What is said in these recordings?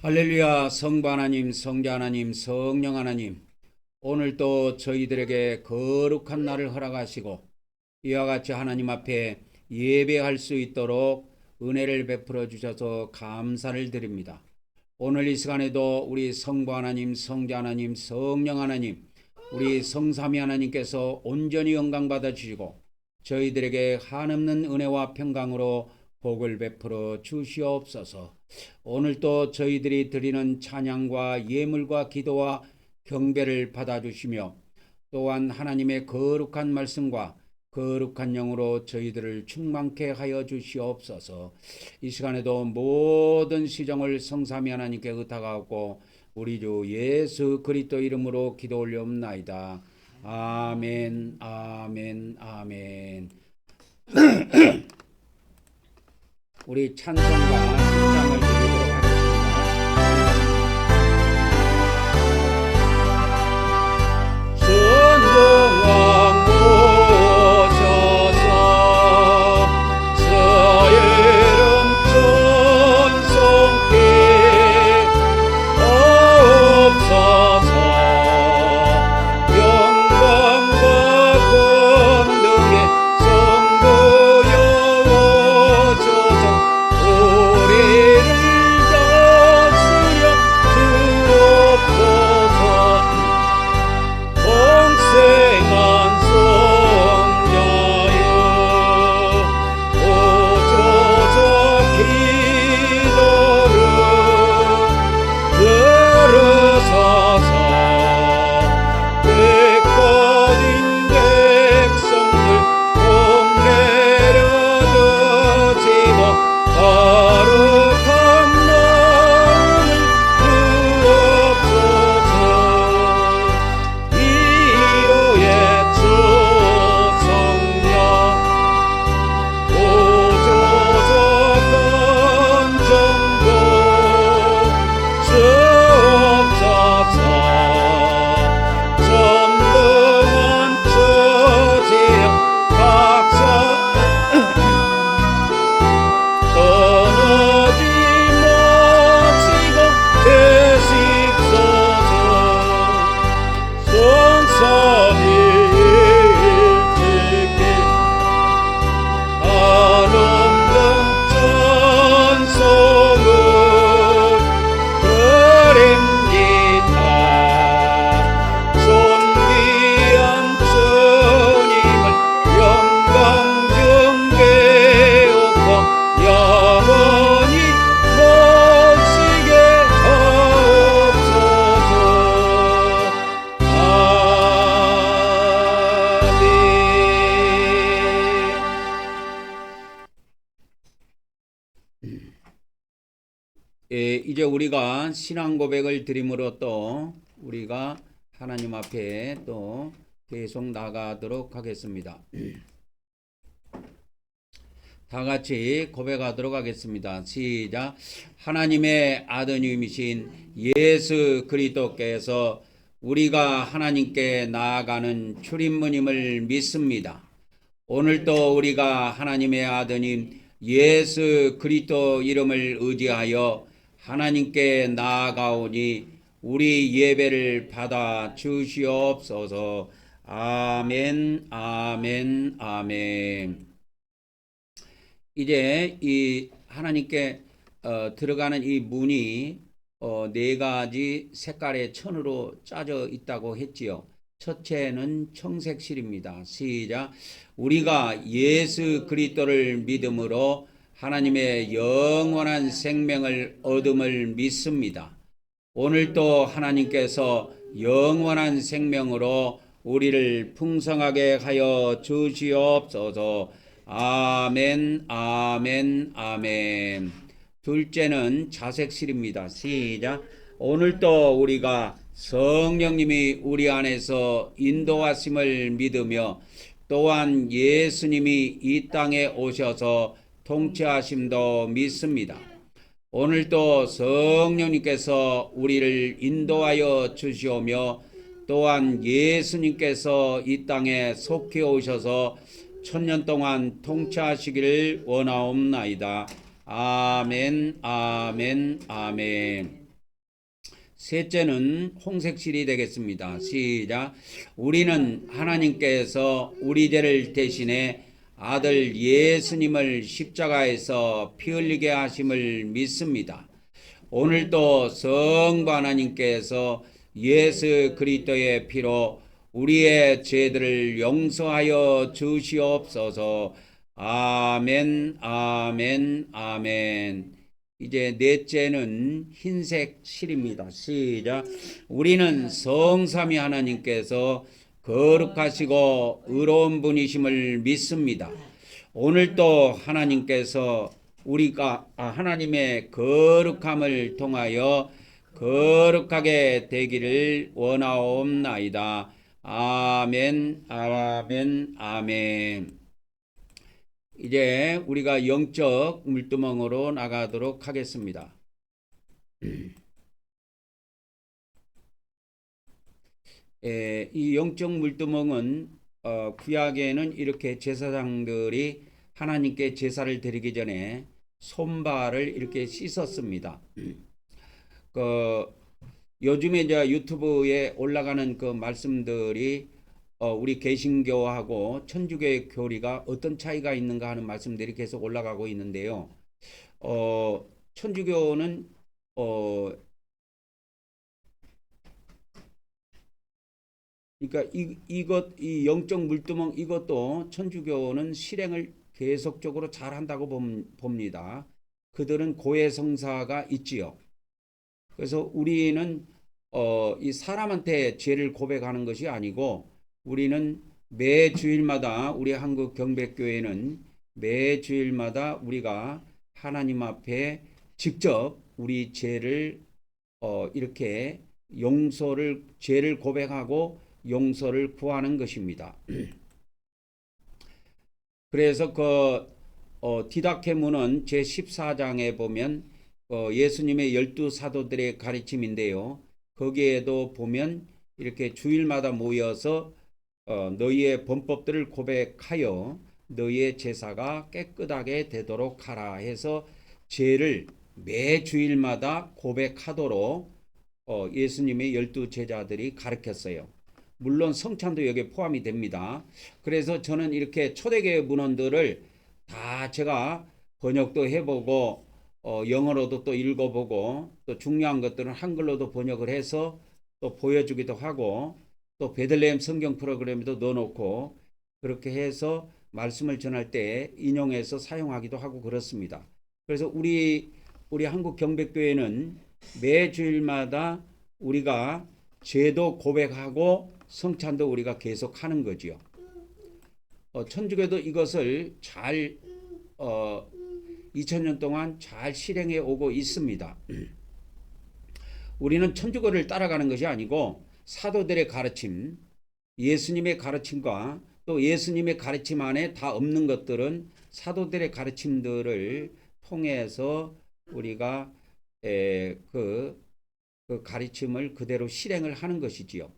할렐루야. 성부 하나님, 성자 하나님, 성령 하나님, 오늘도 저희들에게 거룩한 날을 허락하시고 이와 같이 하나님 앞에 예배할 수 있도록 은혜를 베풀어 주셔서 감사를 드립니다. 오늘 이 시간에도 우리 성부 하나님, 성자 하나님, 성령 하나님, 우리 성삼위 하나님께서 온전히 영광 받아 주시고 저희들에게 한없는 은혜와 평강으로 복을 베풀어 주시옵소서. 오늘도 저희들이 드리는 찬양과 예물과 기도와 경배를 받아주시며 또한 하나님의 거룩한 말씀과 거룩한 영으로 저희들을 충만케 하여 주시옵소서. 이 시간에도 모든 시정을 성삼위 하나님께 의탁하고 우리 주 예수 그리스도 이름으로 기도 올려옵나이다. 아멘, 아멘, 아멘. 우리 찬송가 신장을 드리도록 하겠습니다. 선봉왕 모셔서 저 이름 찬송케 하옵소서. 영광과 권능의 성부여 우리를 다스려 주옵소서. 공생한 성자여 오조적 기도를 들으소서. 때까진 백성들 공내려 드지고 거룩한 나를 주옵소서. 이로의 주성령 오조적한 정보 주옵소서. 전등한 처지역 각사 떠나지 마시고 계십소서. 성삼위 일체께 한없는 찬송을 드립니다. 존귀한 주님을 영광 경배하고 영원히 모시게 하옵소서. 아멘. 이제 우리가 신앙 고백을 드림으로 또 우리가 하나님 앞에 또 계속 나가도록 하겠습니다. 다 같이 고백하도록 하겠습니다. 시작. 하나님의 아드님이신 예수 그리스도께서 우리가 하나님께 나아가는 출입문임을 믿습니다. 오늘도 우리가 하나님의 아드님 예수 그리스도 이름을 의지하여 하나님께 나아가오니 우리 예배를 받아 주시옵소서. 아멘, 아멘, 아멘. 이제 이 하나님께 들어가는 이 문이 네 가지 색깔의 천으로 짜져 있다고 했지요. 첫째는 청색실입니다. 시작. 우리가 예수 그리스도를 믿음으로 하나님의 영원한 생명을 얻음을 믿습니다. 오늘도 하나님께서 영원한 생명으로 우리를 풍성하게 하여 주시옵소서. 아멘, 아멘, 아멘. 둘째는 자색실입니다. 시작. 오늘도 우리가 성령님이 우리 안에서 인도하심을 믿으며 또한 예수님이 이 땅에 오셔서 통치하심도 믿습니다. 오늘도 성령님께서 우리를 인도하여 주시오며 또한 예수님께서 이 땅에 속히 오셔서 천년 동안 통치하시기를 원하옵나이다. 아멘, 아멘, 아멘. 셋째는 홍색실이 되겠습니다. 시작. 우리는 하나님께서 우리 죄를 대신해 아들 예수님을 십자가에서 피 흘리게 하심을 믿습니다. 오늘도 성부 하나님께서 예수 그리스도의 피로 우리의 죄들을 용서하여 주시옵소서. 아멘, 아멘, 아멘. 이제 넷째는 흰색 실입니다. 시작. 우리는 성삼위 하나님께서 거룩하시고 의로운 분이심을 믿습니다. 오늘도 하나님께서 우리가 하나님의 거룩함을 통하여 거룩하게 되기를 원하옵나이다. 아멘, 아멘, 아멘. 이제 우리가 영적 물두멍으로 나가도록 하겠습니다. 이 영적 물두멍은 구약에는 이렇게 제사장들이 하나님께 제사를 드리기 전에 손발을 이렇게 씻었습니다. 요즘에 이제 유튜브에 올라가는 그 말씀들이 우리 개신교하고 천주교의 교리가 어떤 차이가 있는가 하는 말씀들이 계속 올라가고 있는데요. 천주교는 그러니까 이 영적 물두멍 이것도 천주교는 실행을 계속적으로 잘 한다고 봅니다. 그들은 고해성사가 있지요. 그래서 우리는 이 사람한테 죄를 고백하는 것이 아니고 우리는 매 주일마다 우리 한국 경배교회는 매 주일마다 우리가 하나님 앞에 직접 우리 죄를 이렇게 죄를 고백하고 용서를 구하는 것입니다. 그래서 디다케문은 제14장에 보면 예수님의 12사도들의 가르침인데요. 거기에도 보면 이렇게 주일마다 모여서 너희의 범법들을 고백하여 너희의 제사가 깨끗하게 되도록 하라 해서 죄를 매 주일마다 고백하도록 예수님의 12제자들이 가르쳤어요. 물론 성찬도 여기에 포함이 됩니다. 그래서 저는 이렇게 초대교회 문헌들을 다 제가 번역도 해보고 영어로도 또 읽어보고 또 중요한 것들은 한글로도 번역을 해서 또 보여주기도 하고 또 베들레헴 성경 프로그램에도 넣어놓고 그렇게 해서 말씀을 전할 때 인용해서 사용하기도 하고 그렇습니다. 그래서 우리 한국 경배교회는 매 주일마다 우리가 죄도 고백하고 성찬도 우리가 계속 하는 거지요. 천주교도 이것을 잘 2000년 동안 잘 실행해 오고 있습니다. 우리는 천주교를 따라가는 것이 아니고 사도들의 가르침, 예수님의 가르침과 또 예수님의 가르침 안에 다 없는 것들은 사도들의 가르침들을 통해서 우리가 그 가르침을 그대로 실행을 하는 것이지요.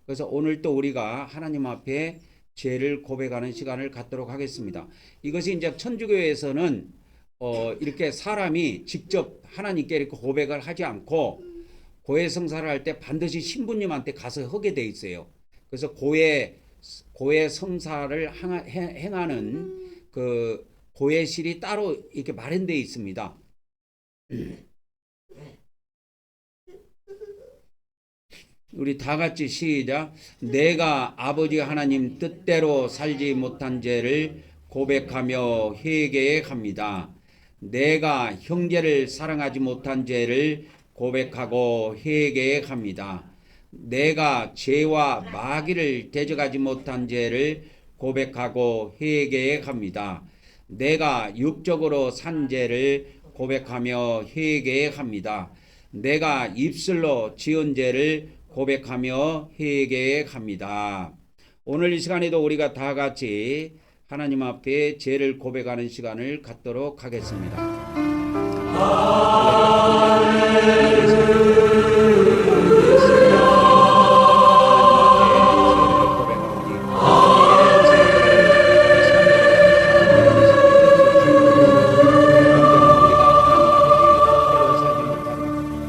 그래서 오늘 또 우리가 하나님 앞에 죄를 고백하는 시간을 갖도록 하겠습니다. 이것이 이제 천주교에서는 이렇게 사람이 직접 하나님께 이렇게 고백을 하지 않고 고해성사를 할 때 반드시 신부님한테 가서 하게 돼 있어요. 그래서 고해성사를 행하는 그 고해실이 따로 이렇게 마련되어 있습니다. 우리 다 같이 시작. 내가 아버지 하나님 뜻대로 살지 못한 죄를 고백하며 회개합니다. 내가 형제를 사랑하지 못한 죄를 고백하고 회개합니다. 내가 죄와 마귀를 대적하지 못한 죄를 고백하고 회개합니다. 내가 육적으로 산 죄를 고백하며 회개합니다. 내가 입술로 지은 죄를 고백하며 회개합니다. 오늘 이 시간에도 우리가 다 같이 하나님 앞에 죄를 고백하는 시간을 갖도록 하겠습니다.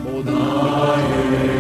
모든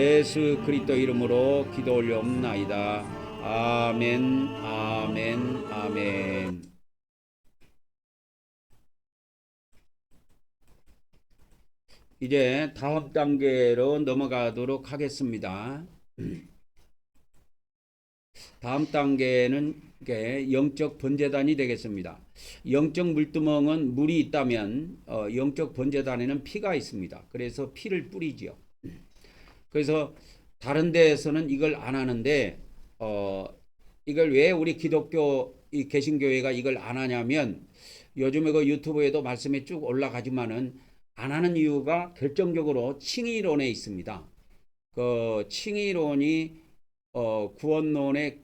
예수 그리스도 이름으로 기도 올려옵나이다. 아멘, 아멘, 아멘. 이제 다음 단계로 넘어가도록 하겠습니다. 다음 단계는 영적 번제단이 되겠습니다. 영적 물두멍은 물이 있다면 영적 번제단에는 피가 있습니다. 그래서 피를 뿌리지요. 그래서 다른 데에서는 이걸 안 하는데 이걸 왜 우리 기독교 이 개신교회가 이걸 안 하냐면 요즘에 그 유튜브에도 말씀이 쭉 올라가지만은 안 하는 이유가 결정적으로 칭의론에 있습니다. 그 칭의론이 구원론의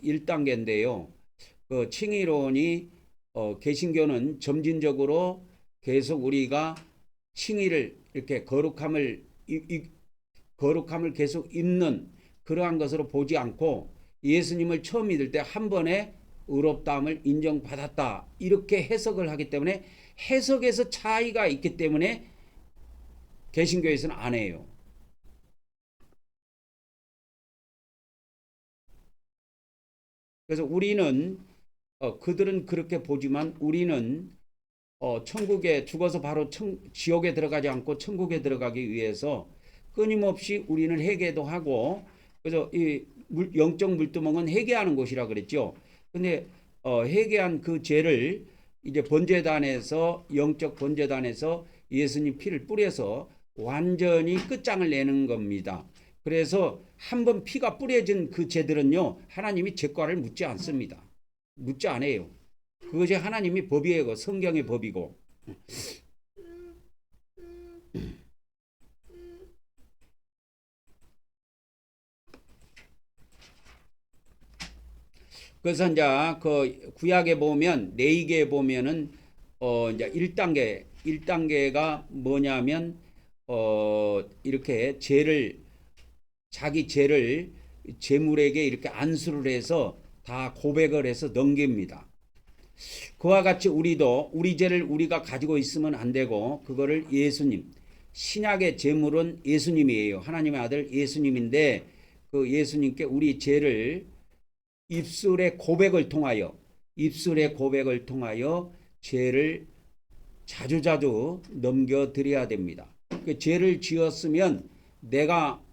1단계인데요. 그 칭의론이 개신교는 점진적으로 계속 우리가 칭의를 이렇게 거룩함을 계속 입는 그러한 것으로 보지 않고 예수님을 처음 믿을 때 한 번에 의롭다함을 인정받았다 이렇게 해석을 하기 때문에 해석에서 차이가 있기 때문에 개신교에서는 안 해요. 그래서 우리는 그들은 그렇게 보지만 우리는 천국에 죽어서 바로 지옥에 들어가지 않고 천국에 들어가기 위해서 끊임없이 우리는 회개도 하고 그래서 이 영적 물두멍은 회개하는 곳이라 그랬죠. 근데 회개한 그 죄를 이제 번제단에서 영적 번제단에서 예수님 피를 뿌려서 완전히 끝장을 내는 겁니다. 그래서 한번 피가 뿌려진 그 죄들은요 하나님이 죄과를 묻지 않습니다. 묻지 않아요. 그것이 하나님이 법이에요. 성경의 법이고. 그래서 이제 그 구약에 보면 레위기에 보면은 이제 1단계가 뭐냐면 이렇게 자기 죄를 제물에게 이렇게 안수를 해서 다 고백을 해서 넘깁니다. 그와 같이 우리도 우리 죄를 우리가 가지고 있으면 안 되고 그거를 예수님, 신약의 제물은 예수님이에요. 하나님의 아들 예수님인데 그 예수님께 우리 죄를 입술의 고백을 통하여 죄를 자주자주 넘겨드려야 됩니다. 그 죄를 지었으면 내가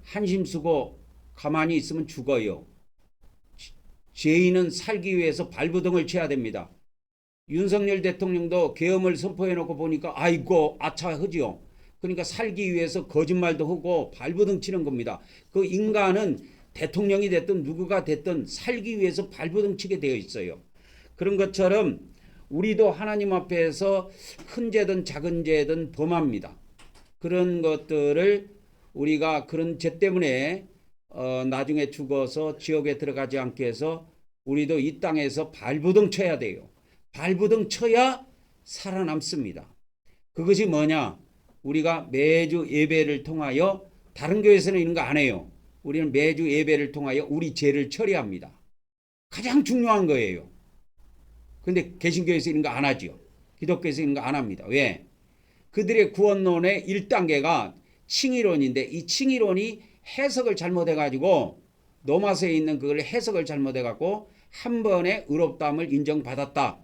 한심 쓰고 가만히 있으면 죽어요. 죄인은 살기 위해서 발부둥을 쳐야 됩니다. 윤석열 대통령도 계엄을 선포해놓고 보니까 아이고 아차하지요. 그러니까 살기 위해서 거짓말도 하고 발부둥 치는 겁니다. 그 인간은 대통령이 됐든 누구가 됐든 살기 위해서 발부둥 치게 되어 있어요. 그런 것처럼 우리도 하나님 앞에서 큰 죄든 작은 죄든 범합니다. 그런 것들을 우리가 그런 죄 때문에 나중에 죽어서 지옥에 들어가지 않게 해서 우리도 이 땅에서 발부둥 쳐야 돼요. 발부둥 쳐야 살아남습니다. 그것이 뭐냐? 우리가 매주 예배를 통하여 다른 교회에서는 이런 거 안 해요. 우리는 매주 예배를 통하여 우리 죄를 처리합니다. 가장 중요한 거예요. 근데 개신교에서 이런 거 안 하죠. 기독교에서 이런 거 안 합니다. 왜? 그들의 구원론의 1단계가 칭의론인데 이 칭의론이 해석을 잘못해가지고 노마서에 있는 그걸 해석을 잘못해갖고 한 번에 의롭다함을 인정받았다.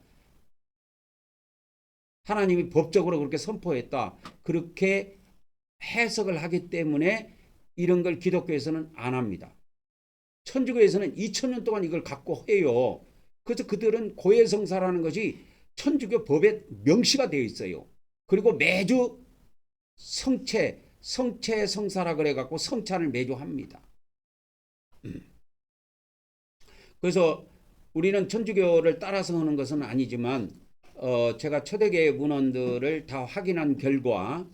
하나님이 법적으로 그렇게 선포했다. 그렇게 해석을 하기 때문에 이런 걸 기독교에서는 안 합니다. 천주교에서는 2000년 동안 이걸 갖고 해요. 그래서 그들은 고해성사라는 것이 천주교 법에 명시가 되어 있어요. 그리고 매주 성사라 그래갖고 성찬을 매주 합니다. 그래서 우리는 천주교를 따라서 하는 것은 아니지만 제가 초대교회 문헌들을 다 확인한 결과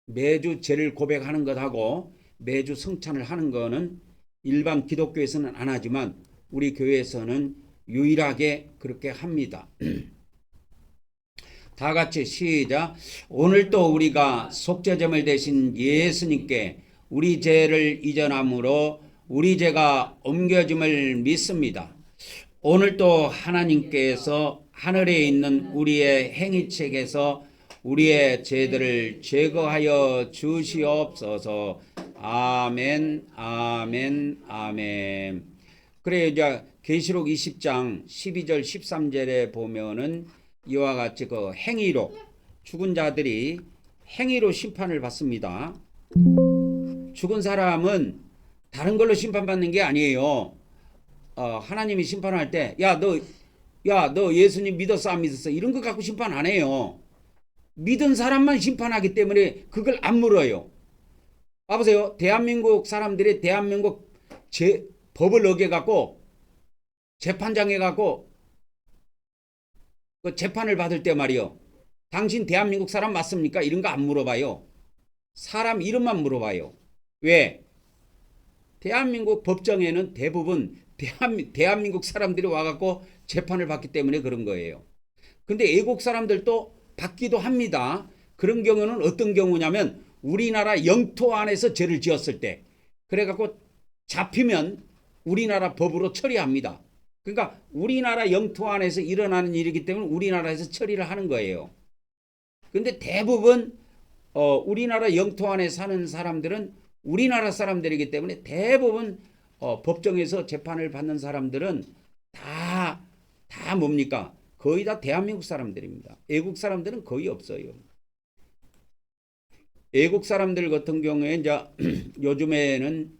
매주 죄를 고백하는 것하고 매주 성찬을 하는 것은 일반 기독교에서는 안 하지만 우리 교회에서는 유일하게 그렇게 합니다. 다 같이 시작. 오늘 또 우리가 속죄제물 대신 예수님께 우리 죄를 이전함으로 우리 죄가 옮겨짐을 믿습니다. 오늘 또 하나님께서 하늘에 있는 우리의 행위책에서 우리의 죄들을 제거하여 주시옵소서. 아멘, 아멘, 아멘. 그래 이제 계시록 20장 12절 13절에 보면은 이와 같이 그 행위로 죽은 자들이 행위로 심판을 받습니다. 죽은 사람은 다른 걸로 심판받는 게 아니에요. 하나님이 심판할 때, 너 예수님 믿었어, 안 믿었어? 이런 거 갖고 심판 안 해요. 믿은 사람만 심판하기 때문에 그걸 안 물어요. 봐보세요. 대한민국 사람들이 대한민국 법을 어겨갖고 재판장에 갖고 그 재판을 받을 때 말이요. 당신 대한민국 사람 맞습니까? 이런 거 안 물어봐요. 사람 이름만 물어봐요. 왜? 대한민국 법정에는 대부분 대한민국 사람들이 와갖고 재판을 받기 때문에 그런 거예요. 근데 외국 사람들도 받기도 합니다. 그런 경우는 어떤 경우냐면 우리나라 영토 안에서 죄를 지었을 때 그래갖고 잡히면 우리나라 법으로 처리합니다. 그러니까 우리나라 영토 안에서 일어나는 일이기 때문에 우리나라에서 처리를 하는 거예요. 근데 대부분 우리나라 영토 안에 사는 사람들은 우리나라 사람들이기 때문에 대부분 법정에서 재판을 받는 사람들은 다 뭡니까? 거의 다 대한민국 사람들입니다. 외국 사람들은 거의 없어요. 외국 사람들 같은 경우에 이제 요즘에는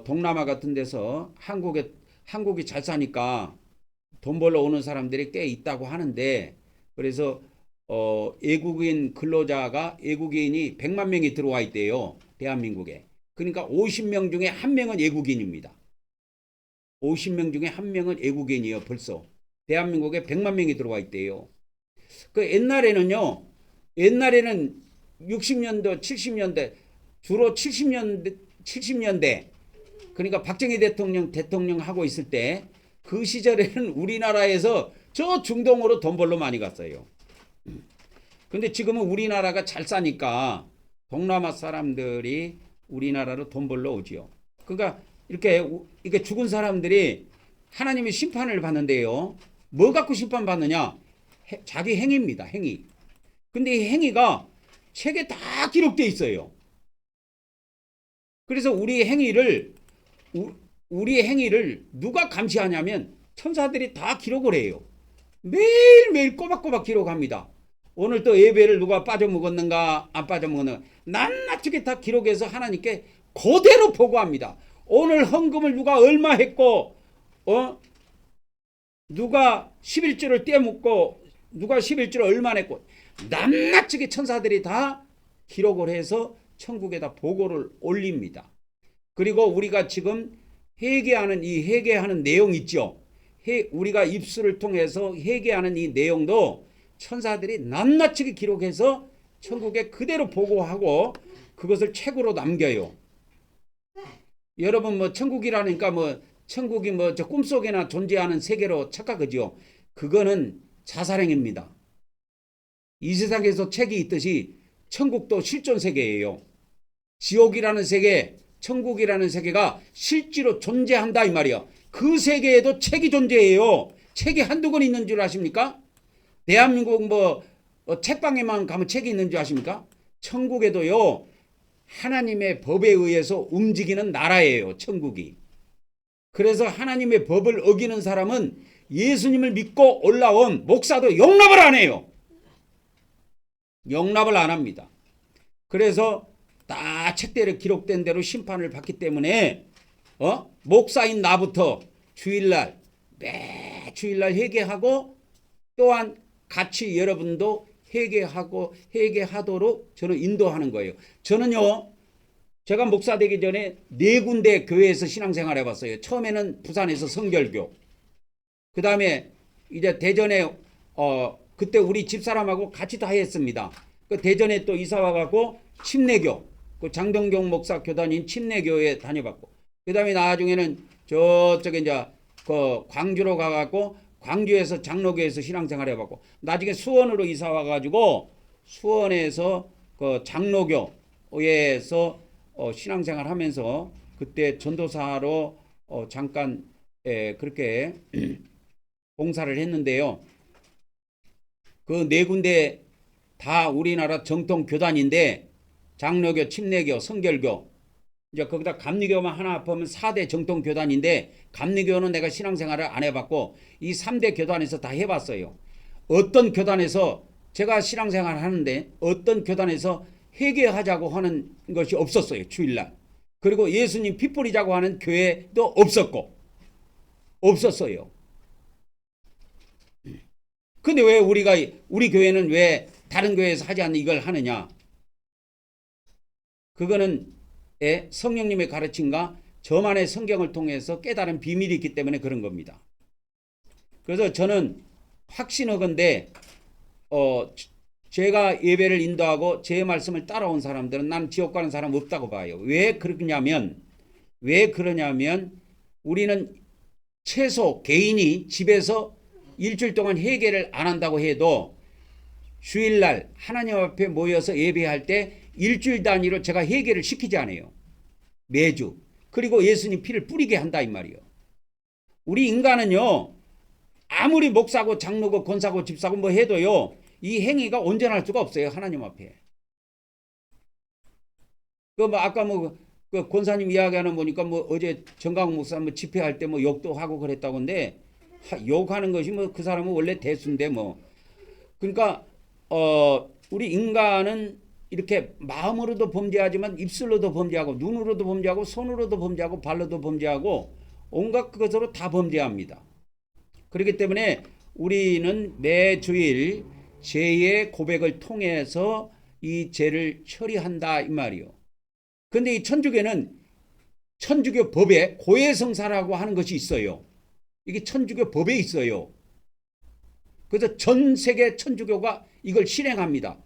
동남아 같은 데서 한국이 잘 사니까 돈 벌러 오는 사람들이 꽤 있다고 하는데 그래서 외국인 근로자가 외국인이 100만 명이 들어와 있대요. 대한민국에. 그러니까 50명 중에 1명은 외국인입니다. 50명 중에 1명은 외국인이에요. 벌써. 대한민국에 100만 명이 들어와 있대요. 그 옛날에는 60년대, 70년대 주로 70년대 그러니까 박정희 대통령 하고 있을 때 그 시절에는 우리나라에서 저 중동으로 돈 벌러 많이 갔어요. 근데 지금은 우리나라가 잘 사니까 동남아 사람들이 우리나라로 돈 벌러 오지요. 그러니까 이렇게 죽은 사람들이 하나님의 심판을 받는데요. 뭐 갖고 심판받느냐? 자기 행위입니다. 행위. 근데 이 행위가 책에 다 기록되어 있어요. 그래서 우리의 행위를 누가 감시하냐면 천사들이 다 기록을 해요. 매일매일 꼬박꼬박 기록합니다. 오늘 또 예배를 누가 빠져먹었는가 안 빠져먹었는가 낱낱하게 다 기록해서 하나님께 그대로 보고합니다. 오늘 헌금을 누가 얼마 했고 누가 11조를 떼묻고 누가 11조를 얼마 냈고 낱낱하게 천사들이 다 기록을 해서 천국에다 보고를 올립니다. 그리고 우리가 지금 회개하는 내용 있죠. 우리가 입술을 통해서 회개하는 이 내용도 천사들이 낱낱이 기록해서 천국에 그대로 보고하고 그것을 책으로 남겨요. 여러분 천국이라니까 천국이 저 꿈속에나 존재하는 세계로 착각하죠. 그거는 자살행입니다. 이 세상에서 책이 있듯이 천국도 실존 세계예요. 지옥이라는 세계, 천국이라는 세계가 실제로 존재한다 이 말이야. 그 세계에도 책이 존재해요. 책이 한두 권 있는 줄 아십니까? 대한민국 책방에만 가면 책이 있는 줄 아십니까? 천국에도요. 하나님의 법에 의해서 움직이는 나라예요. 천국이. 그래서 하나님의 법을 어기는 사람은 예수님을 믿고 올라온 목사도 용납을 안 해요. 용납을 안 합니다. 그래서 다 책대로 기록된 대로 심판을 받기 때문에 목사인 나부터 매 주일날 회개하고 또한 같이 여러분도 회개하도록 저는 인도하는 거예요. 저는요. 제가 목사 되기 전에 4군데 교회에서 신앙생활 해봤어요. 처음에는 부산에서 성결교. 그 다음에 이제 대전에 그때 우리 집사람하고 같이 다 했습니다. 그 대전에 또 이사 와갖고 침례교, 그 장동경 목사 교단인 침례교에 다녀봤고, 그 다음에 나중에는 저쪽에 이제 그 광주로 가갖고 광주에서 장로교에서 신앙생활 해봤고, 나중에 수원으로 이사 와가지고 수원에서 그 장로교에서 신앙생활 하면서 그때 전도사로 잠깐 그렇게 봉사를 했는데요. 그 4군데 다 우리나라 정통 교단인데 장로교, 침례교, 성결교 이제 거기다 감리교만 하나 보면 4대 정통 교단인데 감리교는 내가 신앙생활을 안 해봤고 이 3대 교단에서 다 해봤어요. 어떤 교단에서 제가 신앙생활 하는데 어떤 교단에서 회개하자고 하는 것이 없었어요. 주일날. 그리고 예수님 피 뿌리자고 하는 교회도 없었고 없었어요. 근데 왜 우리 교회는 왜 다른 교회에서 하지 않는 이걸 하느냐? 그거는 성령님의 가르침과 저만의 성경을 통해서 깨달은 비밀이 있기 때문에 그런 겁니다. 그래서 저는 확신하건대 제가 예배를 인도하고 제 말씀을 따라온 사람들은 난 지옥 가는 사람 없다고 봐요. 왜 그러냐면 우리는 최소 개인이 집에서 일주일 동안 회개를 안 한다고 해도 주일날 하나님 앞에 모여서 예배할 때 일주일 단위로 제가 회개를 시키지 않아요. 매주. 그리고 예수님 피를 뿌리게 한다 이 말이에요. 우리 인간은요. 아무리 목사고 장로고 권사고 집사고 뭐 해도요. 이 행위가 온전할 수가 없어요. 하나님 앞에. 아까 그 권사님 이야기하는 보니까 어제 정강 목사 집회할 때 욕도 하고 그랬다고 한데 욕하는 것이 그 사람은 원래 대수인데 그러니까 우리 인간은 이렇게 마음으로도 범죄하지만 입술로도 범죄하고 눈으로도 범죄하고 손으로도 범죄하고 발로도 범죄하고 온갖 것으로 다 범죄합니다. 그렇기 때문에 우리는 매 주일 죄의 고백을 통해서 이 죄를 처리한다 이 말이요. 근데 이 천주교는 천주교 법에 고해성사라고 하는 것이 있어요. 이게 천주교 법에 있어요. 그래서 전 세계 천주교가 이걸 실행합니다.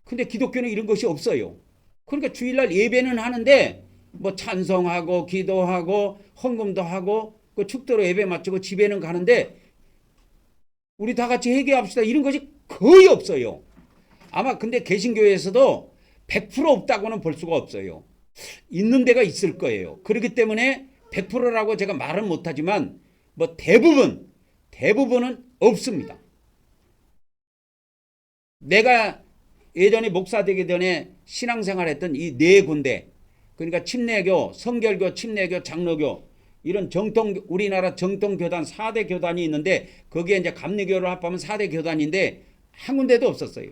근데 기독교는 이런 것이 없어요. 그러니까 주일날 예배는 하는데 찬송하고 기도하고 헌금도 하고 그 축도로 예배 마치고 집에는 가는데 우리 다 같이 회개합시다 이런 것이 거의 없어요. 아마 근데 개신교에서도 100% 없다고는 볼 수가 없어요. 있는 데가 있을 거예요. 그렇기 때문에 100%라고 제가 말은 못하지만 대부분은 없습니다. 내가 예전에 목사 되기 전에 신앙생활 했던 이 네 군데 그러니까 침례교, 성결교, 침례교, 장로교 이런 우리나라 정통 교단 4대 교단이 있는데 거기에 이제 감리교를 합하면 4대 교단인데 한 군데도 없었어요.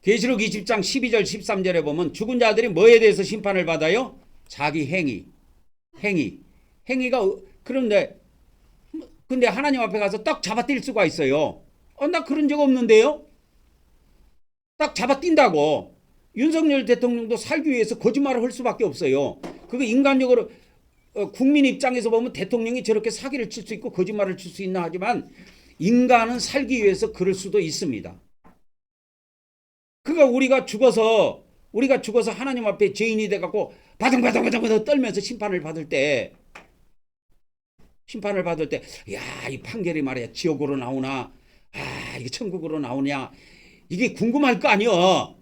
계시록 20장 12절 13절에 보면 죽은 자들이 뭐에 대해서 심판을 받아요? 자기 행위가 그런데 근데 하나님 앞에 가서 딱 잡아뛸 수가 있어요. 나 그런 적 없는데요? 딱 잡아뛴다고. 윤석열 대통령도 살기 위해서 거짓말을 할 수밖에 없어요. 그거 인간적으로 국민 입장에서 보면 대통령이 저렇게 사기를 칠 수 있고 거짓말을 칠 수 있나 하지만 인간은 살기 위해서 그럴 수도 있습니다. 그러니까 우리가 죽어서 하나님 앞에 죄인이 돼갖고 바둥바둥바둥 떨면서 심판을 받을 때 야, 이 판결이 말이야 지옥으로 나오나 이게 천국으로 나오냐 이게 궁금할 거 아니여.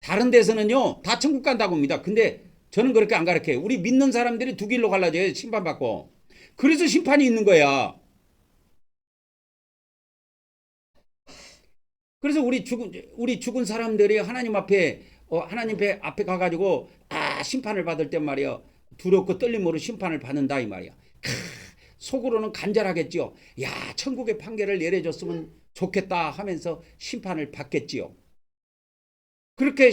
다른 데서는요 다 천국 간다고 합니다. 근데 저는 그렇게 안 가르쳐요. 우리 믿는 사람들이 두 길로 갈라져요. 심판받고. 그래서 심판이 있는 거야. 그래서 우리 죽은 사람들이 하나님 앞에 가가지고 심판을 받을 때 말이야 두렵고 떨림으로 심판을 받는다 이 말이야. 속으로는 간절하겠지요. 야, 천국의 판결을 내려줬으면 좋겠다 하면서 심판을 받겠지요. 그렇게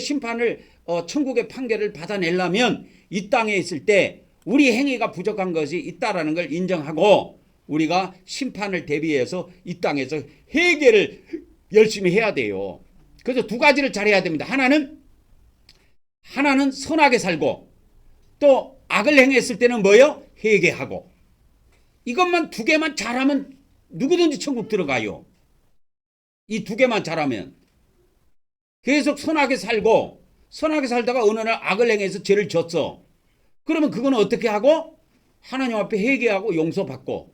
천국의 판결을 받아내려면 이 땅에 있을 때 우리 행위가 부족한 것이 있다라는 걸 인정하고 우리가 심판을 대비해서 이 땅에서 회개를 열심히 해야 돼요. 그래서 두 가지를 잘해야 됩니다. 하나는 선하게 살고 또 악을 행했을 때는 뭐요? 회개하고. 이것만 두 개만 잘하면 누구든지 천국 들어가요. 이 두 개만 잘하면. 계속 선하게 살다가 어느 날 악을 행해서 죄를 졌어. 그러면 그거는 어떻게 하고? 하나님 앞에 회개하고 용서받고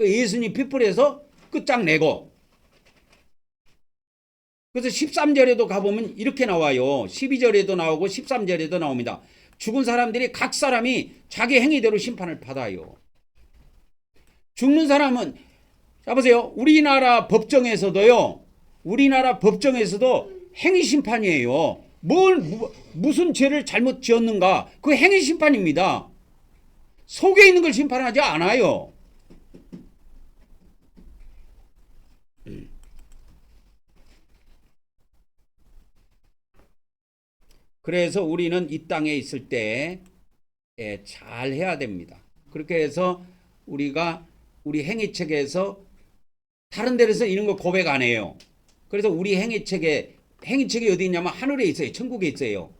예수님 피 뿌려서 끝장내고. 그래서 13절에도 가보면 이렇게 나와요. 12절에도 나오고 13절에도 나옵니다. 죽은 사람들이 각 사람이 자기 행위대로 심판을 받아요. 죽는 사람은 자, 보세요. 우리나라 법정에서도 행위심판이에요. 무슨 죄를 잘못 지었는가? 그 행위심판입니다. 속에 있는 걸 심판하지 않아요. 그래서 우리는 이 땅에 있을 때 잘 해야 됩니다. 그렇게 해서 우리가 우리 행위책에서 다른 데서 이런 거 고백 안 해요. 그래서 우리 행위책이 어디 있냐면 하늘에 있어요. 천국에 있어요.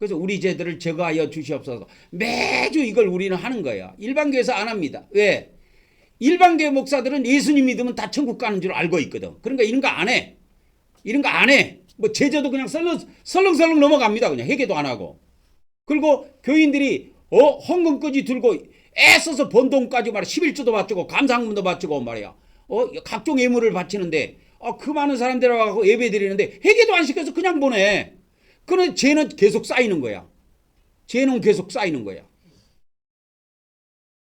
그래서 우리 죄들을 제거하여 주시옵소서. 매주 이걸 우리는 하는 거야. 일반교회에서 안 합니다. 왜? 일반교회 목사들은 예수님 믿으면 다 천국 가는 줄 알고 있거든. 그러니까 이런 거 안 해. 이런 거 안 해. 뭐 제자도 그냥 설렁설렁 넘어갑니다. 그냥 회개도 안 하고. 그리고 교인들이 헌금까지 들고 애써서 번 돈까지 말이야. 11조도 바치고 감사금도 바치고 말이야. 각종 예물을 바치는데 그 많은 사람들하고 예배 드리는데 회개도 안 시켜서 그냥 보내. 그런데 죄는 계속 쌓이는 거야. 죄는 계속 쌓이는 거야.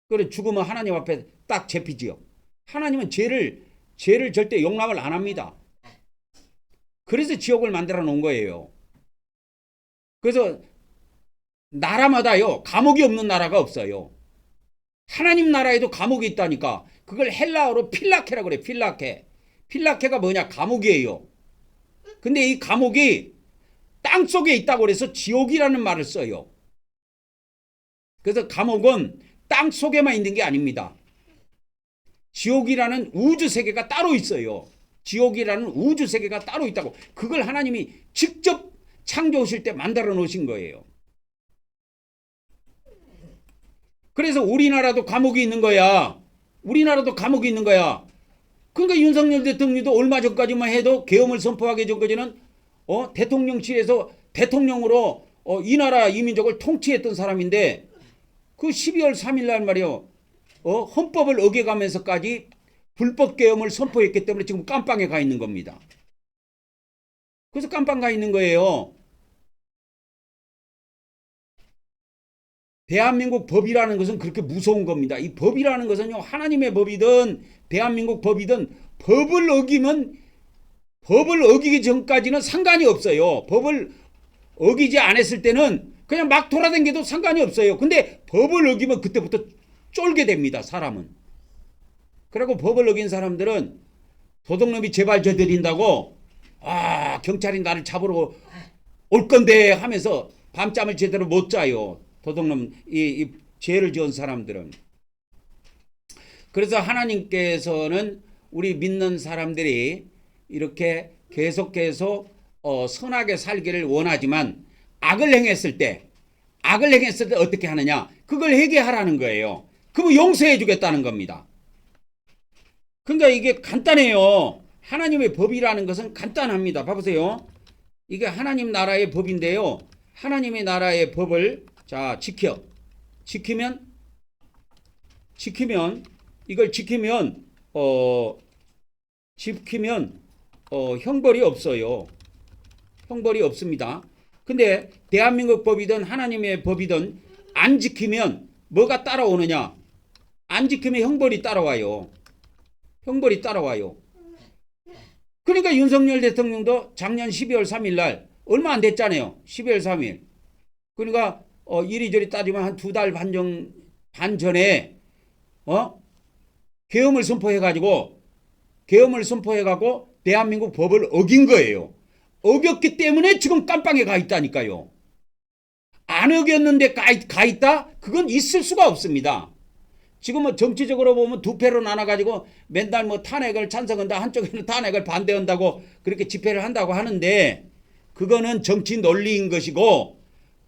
그래 죽으면 하나님 앞에 딱 잡히지요. 하나님은 죄를 절대 용납을 안 합니다. 그래서 지옥을 만들어 놓은 거예요. 그래서 나라마다요 감옥이 없는 나라가 없어요. 하나님 나라에도 감옥이 있다니까. 그걸 헬라어로 필라케라고 그래. 필라케가 뭐냐? 감옥이에요. 근데 이 감옥이 땅속에 있다고 그래서 지옥이라는 말을 써요. 그래서 감옥은 땅속에만 있는 게 아닙니다. 지옥이라는 우주 세계가 따로 있어요. 지옥이라는 우주 세계가 따로 있다고. 그걸 하나님이 직접 창조하실 때 만들어 놓으신 거예요. 그래서 우리나라도 감옥이 있는 거야. 그러니까 윤석열 대통령도 얼마 전까지만 해도 계엄을 선포하기 전까지는 대통령실에서 대통령으로 이 나라 이민족을 통치했던 사람인데 그 12월 3일 날 말이요. 헌법을 어겨가면서까지 불법 계엄을 선포했기 때문에 지금 깜빵에 가 있는 겁니다. 그래서 깜빵 가 있는 거예요. 대한민국 법이라는 것은 그렇게 무서운 겁니다. 이 법이라는 것은요, 하나님의 법이든 대한민국 법이든 법을 어기기 전까지는 상관이 없어요. 법을 어기지 않았을 때는 그냥 막 돌아다녀도 상관이 없어요. 근데 법을 어기면 그때부터 쫄게 됩니다. 사람은. 그리고 법을 어긴 사람들은 도둑놈이 제발 저들인다고 경찰이 나를 잡으러 올 건데 하면서 밤잠을 제대로 못 자요. 도둑놈 이 죄를 지은 사람들은. 그래서 하나님께서는 우리 믿는 사람들이 이렇게 계속 선하게 살기를 원하지만 악을 행했을 때 어떻게 하느냐? 그걸 회개하라는 거예요. 그거 용서해 주겠다는 겁니다. 그러니까 이게 간단해요. 하나님의 법이라는 것은 간단합니다. 봐보세요. 이게 하나님 나라의 법인데요. 하나님의 나라의 법을 지키면 이걸 지키면 형벌이 없어요. 형벌이 없습니다. 근데 대한민국 법이든 하나님의 법이든 안 지키면 뭐가 따라오느냐? 안 지키면 형벌이 따라와요. 그러니까 윤석열 대통령도 작년 12월 3일 날 얼마 안 됐잖아요. 12월 3일. 그러니까 이리저리 따지면 한 2달 반 전에 계엄을 선포해가지고 대한민국 법을 어긴 거예요. 어겼기 때문에 지금 깜빵에 가 있다니까요. 안 어겼는데 가 있다? 그건 있을 수가 없습니다. 지금 뭐 정치적으로 보면 두 패로 나눠가지고 맨날 뭐 탄핵을 찬성한다, 한쪽에는 탄핵을 반대한다고 그렇게 집회를 한다고 하는데 그거는 정치 논리인 것이고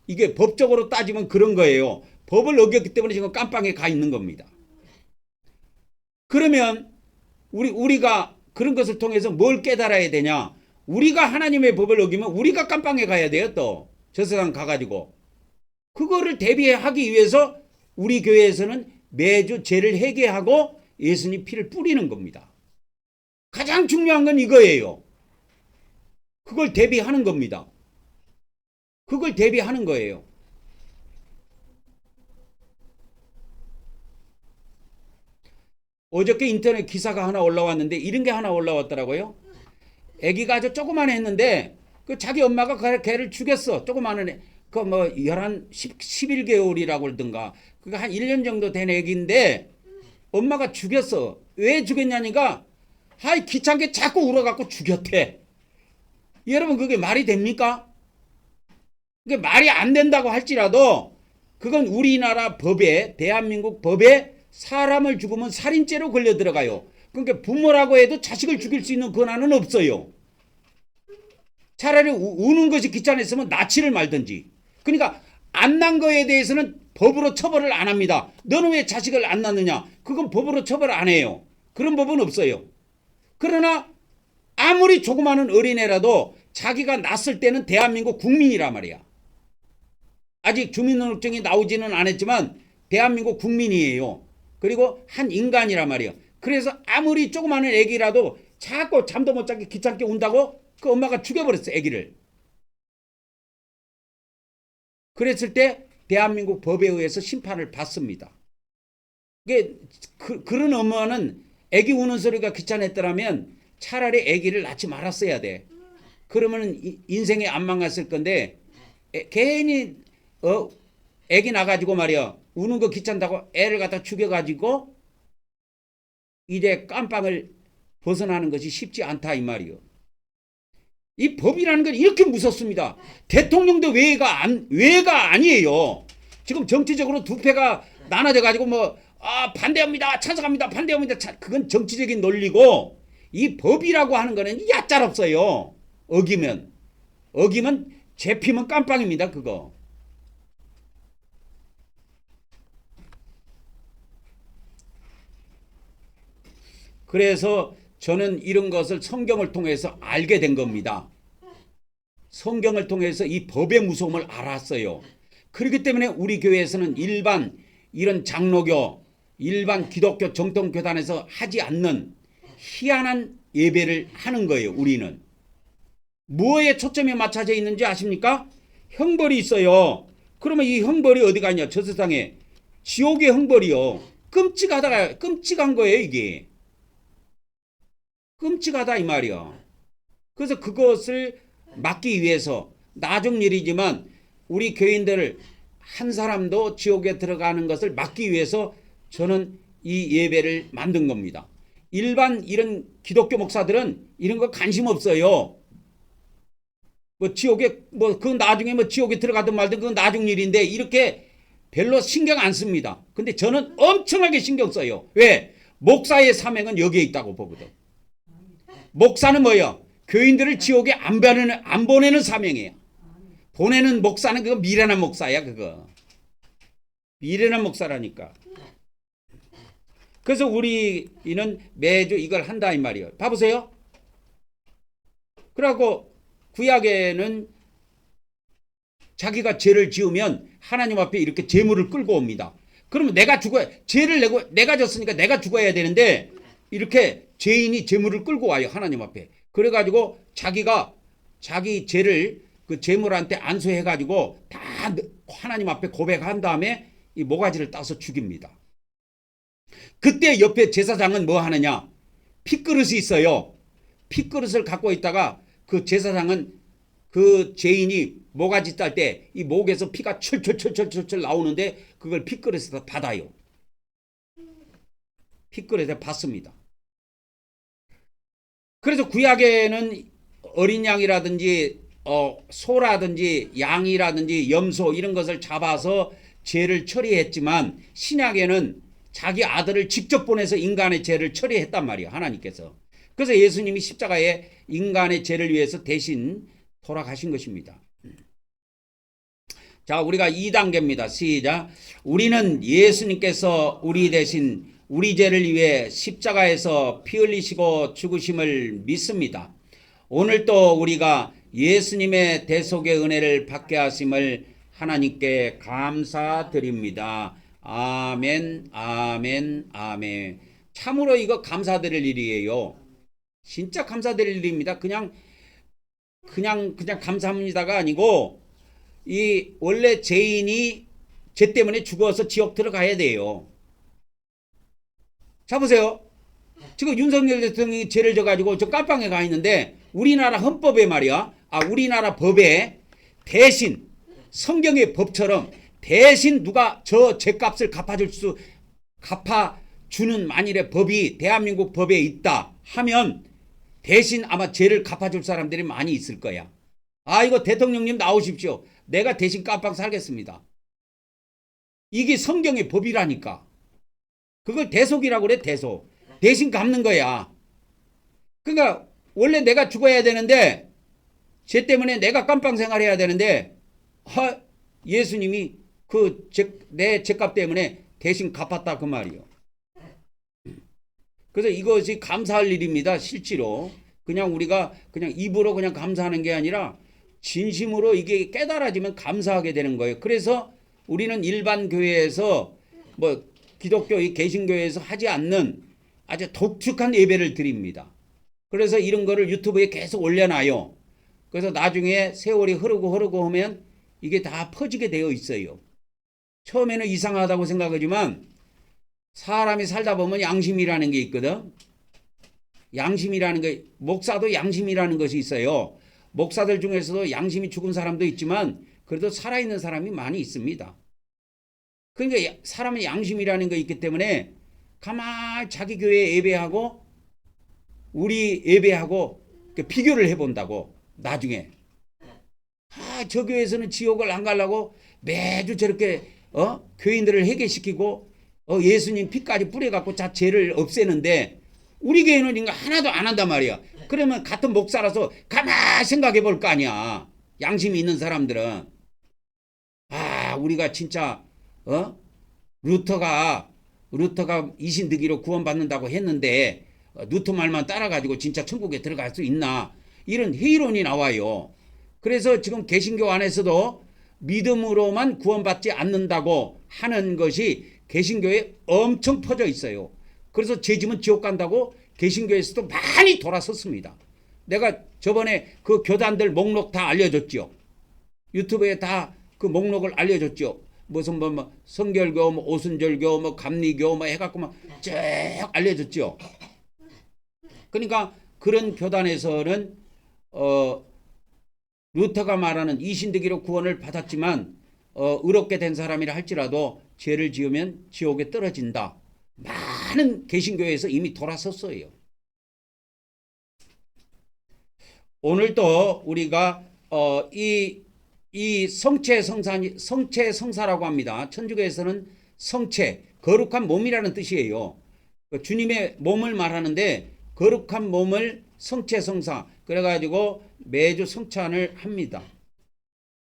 이게 법적으로 따지면 그런 거예요. 법을 어겼기 때문에 지금 깜빵에 가 있는 겁니다. 그러면 우리가 그런 것을 통해서 뭘 깨달아야 되냐? 우리가 하나님의 법을 어기면 우리가 깜빵에 가야 돼요. 또 저 세상 가가지고 그거를 대비하기 위해서 우리 교회에서는 매주 죄를 회개하고 예수님 피를 뿌리는 겁니다. 가장 중요한 건 이거예요. 그걸 대비하는 겁니다. 그걸 대비하는 거예요. 어저께 인터넷 기사가 하나 올라왔는데 이런 게 하나 올라왔더라고요. 아기가 아주 조그만 했는데 그 자기 엄마가 걔를 죽였어. 조그만 애. 그 뭐 11개월이라고 그러던가. 그거 한 1년 정도 된 아기인데 엄마가 죽였어. 왜 죽였냐니까 하이 귀찮게 자꾸 울어갖고 죽였대. 여러분 그게 말이 됩니까? 그게 말이 안 된다고 할지라도 그건 우리나라 법에 대한민국 법에 사람을 죽으면 살인죄로 걸려 들어가요. 그러니까 부모라고 해도 자식을 죽일 수 있는 권한은 없어요. 차라리 우는 것이 귀찮았으면 납치를 말든지. 그러니까 안 난 거에 대해서는 법으로 처벌을 안 합니다. 너는 왜 자식을 안 낳느냐? 그건 법으로 처벌 안 해요. 그런 법은 없어요. 그러나 아무리 조그마한 어린애라도 자기가 낳았을 때는 대한민국 국민이란 말이야. 아직 주민등록증이 나오지는 않았지만 대한민국 국민이에요. 그리고 한 인간이란 말이에요. 그래서 아무리 조그마한 애기라도 자꾸 잠도 못 자게 귀찮게 운다고 그 엄마가 죽여버렸어, 애기를. 그랬을 때 대한민국 법에 의해서 심판을 받습니다. 그런 엄마는 애기 우는 소리가 귀찮았더라면 차라리 애기를 낳지 말았어야 돼. 그러면 인생에 안 망했을 건데 괜히 애기 나가지고 말이야 우는 거 귀찮다고 애를 갖다 죽여가지고 이제 깜빵을 벗어나는 것이 쉽지 않다 이 말이요. 이 법이라는 건 이렇게 무섭습니다. 대통령도 외가 아니에요. 지금 정치적으로 두 패가 나눠져 가지고 반대합니다, 찬성합니다, 반대합니다. 그건 정치적인 논리고 이 법이라고 하는 거는 얕잘없어요. 어기면 잡히면 깜빵입니다. 그거. 그래서 저는 이런 것을 성경을 통해서 알게 된 겁니다. 성경을 통해서 이 법의 무서움을 알았어요. 그렇기 때문에 우리 교회에서는 일반 이런 장로교, 일반 기독교 정통교단에서 하지 않는 희한한 예배를 하는 거예요. 우리는. 뭐에 초점이 맞춰져 있는지 아십니까? 형벌이 있어요. 그러면 이 형벌이 어디 가냐? 저 세상에. 지옥의 형벌이요. 끔찍한 거예요, 이게. 끔찍하다 이 말이야. 그래서 그것을 막기 위해서 나중 일이지만 우리 교인들 한 사람도 지옥에 들어가는 것을 막기 위해서 저는 이 예배를 만든 겁니다. 일반 이런 기독교 목사들은 이런 거 관심 없어요. 지옥에 그건 나중에 지옥에 들어가든 말든 그건 나중 일인데 이렇게 별로 신경 안 씁니다. 근데 저는 엄청나게 신경 써요. 왜? 목사의 사명은 여기에 있다고 보거든. 목사는 뭐예요? 교인들을 지옥에 안 보내는 사명이에요. 보내는 목사는 그거 미련한 목사야, 그거. 미련한 목사라니까. 그래서 우리는 매주 이걸 한다 이 말이에요. 봐보세요. 그러고 구약에는 자기가 죄를 지으면 하나님 앞에 이렇게 제물을 끌고 옵니다. 그러면 죄를 내가 졌으니까 내가 죽어야 되는데 이렇게 죄인이 제물을 끌고 와요. 하나님 앞에. 그래가지고 자기 죄를 그 제물한테 안수해가지고 다 하나님 앞에 고백한 다음에 이 모가지를 따서 죽입니다. 그때 옆에 제사장은 뭐 하느냐? 핏그릇이 있어요. 핏그릇을 갖고 있다가 그 제사장은 그 죄인이 모가지 딸 때 이 목에서 피가 철철철철철 나오는데 그걸 핏그릇에다 받아요. 핏그릇에 받습니다. 그래서 구약에는 어린 양이라든지 소라든지 양이라든지 염소 이런 것을 잡아서 죄를 처리했지만 신약에는 자기 아들을 직접 보내서 인간의 죄를 처리했단 말이에요. 하나님께서. 그래서 예수님이 십자가에 인간의 죄를 위해서 대신 돌아가신 것입니다. 자, 우리가 2단계입니다. 시작. 우리는 예수님께서 우리 대신 우리 죄를 위해 십자가에서 피 흘리시고 죽으심을 믿습니다. 오늘도 우리가 예수님의 대속의 은혜를 받게 하심을 하나님께 감사드립니다. 아멘, 아멘, 아멘. 참으로 이거 감사드릴 일이에요. 진짜 감사드릴 일입니다. 그냥 감사합니다가 아니고 이 원래 죄인이 죄 때문에 죽어서 지옥 들어가야 돼요. 자 보세요. 지금 윤석열 대통령이 죄를 져가지고 저 깜빵에 가 있는데 우리나라 헌법에 말이야. 우리나라 법에 대신 성경의 법처럼 대신 누가 저 죄값을 갚아주는 만일의 법이 대한민국 법에 있다 하면 대신 아마 죄를 갚아줄 사람들이 많이 있을 거야. 이거 대통령님 나오십시오. 내가 대신 깜빵 살겠습니다. 이게 성경의 법이라니까. 그걸 대속이라고 그래. 대속. 대신 갚는 거야. 그러니까 원래 내가 죽어야 되는데 죄 때문에 내가 깜빵 생활해야 되는데 예수님이 내 죄값 때문에 대신 갚았다 그 말이요. 그래서 이것이 감사할 일입니다. 실제로 그냥 우리가 그냥 입으로 그냥 감사하는 게 아니라 진심으로 이게 깨달아지면 감사하게 되는 거예요. 그래서 우리는 일반 교회에서 뭐 기독교 개신교회에서 하지 않는 아주 독특한 예배를 드립니다. 그래서 이런 거를 유튜브에 계속 올려놔요. 그래서 나중에 세월이 흐르고 하면 이게 다 퍼지게 되어 있어요. 처음에는 이상하다고 생각하지만 사람이 살다 보면 양심이라는 게 있거든. 양심이라는 게, 목사도 양심이라는 것이 있어요. 목사들 중에서도 양심이 죽은 사람도 있지만 그래도 살아있는 사람이 많이 있습니다. 그러니까 사람의 양심이라는 게 있기 때문에 가만히 자기 교회 예배하고 우리 예배하고 비교를 해본다고. 나중에 저 교회에서는 지옥을 안 가려고 매주 저렇게 교인들을 해결시키고 예수님 피까지 뿌려갖고 죄를 없애는데 우리 교회는 이거 하나도 안 한단 말이야. 그러면 같은 목사라서 가만히 생각해 볼 거 아니야. 양심이 있는 사람들은 우리가 진짜 루터가 이신득이로 구원받는다고 했는데 루터 말만 따라가지고 진짜 천국에 들어갈 수 있나, 이런 회의론이 나와요. 그래서 지금 개신교 안에서도 믿음으로만 구원받지 않는다고 하는 것이 개신교에 엄청 퍼져 있어요. 그래서 죄지면 지옥 간다고 개신교에서도 많이 돌아섰습니다. 내가 저번에 그 교단들 목록 다 알려줬죠. 유튜브에 다 그 목록을 알려줬죠. 무슨 성결교, 오순절교, 감리교 해갖고 쭉 알려줬죠. 그러니까 그런 교단에서는 루터가 말하는 이신득이로 구원을 받았지만 의롭게 된 사람이라 할지라도 죄를 지으면 지옥에 떨어진다. 많은 개신교에서 이미 돌아섰어요. 오늘도 우리가 이 성체성사라고 합니다. 천주교에서는 성체, 거룩한 몸이라는 뜻이에요. 주님의 몸을 말하는데 거룩한 몸을 성체성사, 그래가지고 매주 성찬을 합니다.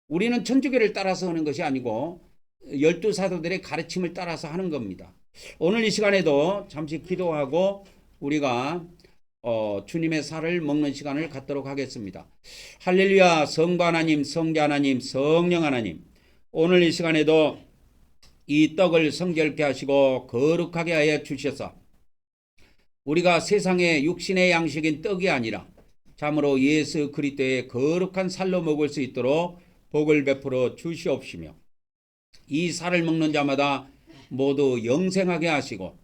우리는 천주교를 따라서 하는 것이 아니고 12사도들의 가르침을 따라서 하는 겁니다. 오늘 이 시간에도 잠시 기도하고 우리가 주님의 살을 먹는 시간을 갖도록 하겠습니다. 할렐루야. 성부 하나님, 성자 하나님, 성령 하나님, 오늘 이 시간에도 이 떡을 성결케 하시고 거룩하게 하여 주셔서 우리가 세상의 육신의 양식인 떡이 아니라 참으로 예수 그리스도의 거룩한 살로 먹을 수 있도록 복을 베풀어 주시옵시며, 이 살을 먹는 자마다 모두 영생하게 하시고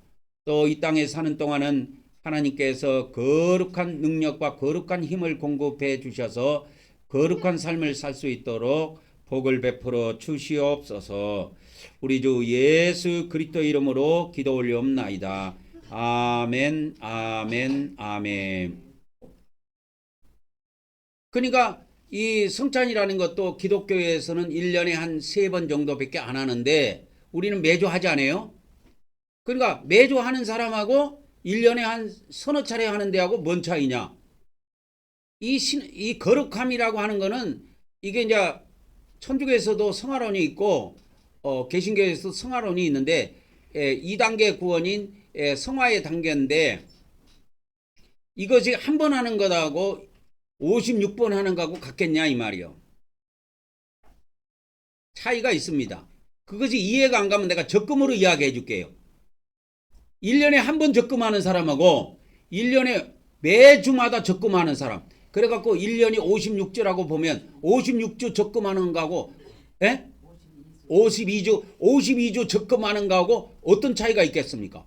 또 이 땅에 사는 동안은 하나님께서 거룩한 능력과 거룩한 힘을 공급해 주셔서 거룩한 삶을 살 수 있도록 복을 베풀어 주시옵소서. 우리 주 예수 그리스도 이름으로 기도 올리옵나이다. 아멘, 아멘, 아멘. 그러니까 이 성찬이라는 것도 기독교에서는 1년에 한 3번 정도밖에 안 하는데 우리는 매주 하지 않아요? 그러니까 매주 하는 사람하고 1년에 한 서너 차례 하는 데하고 뭔 차이냐? 이 거룩함이라고 하는 거는 이게 이제 천주교에서도 성화론이 있고 개신교에서도 성화론이 있는데 2단계 구원인 성화의 단계인데 이것이 한 번 하는 것하고 56번 하는 거하고 같겠냐 이 말이요. 차이가 있습니다. 그것이 이해가 안 가면 내가 적금으로 이야기해 줄게요. 1년에 한 번 적금하는 사람하고 1년에 매주마다 적금하는 사람, 그래갖고 1년이 56주라고 보면 56주 적금하는 거하고 52주 적금하는 거하고 어떤 차이가 있겠습니까?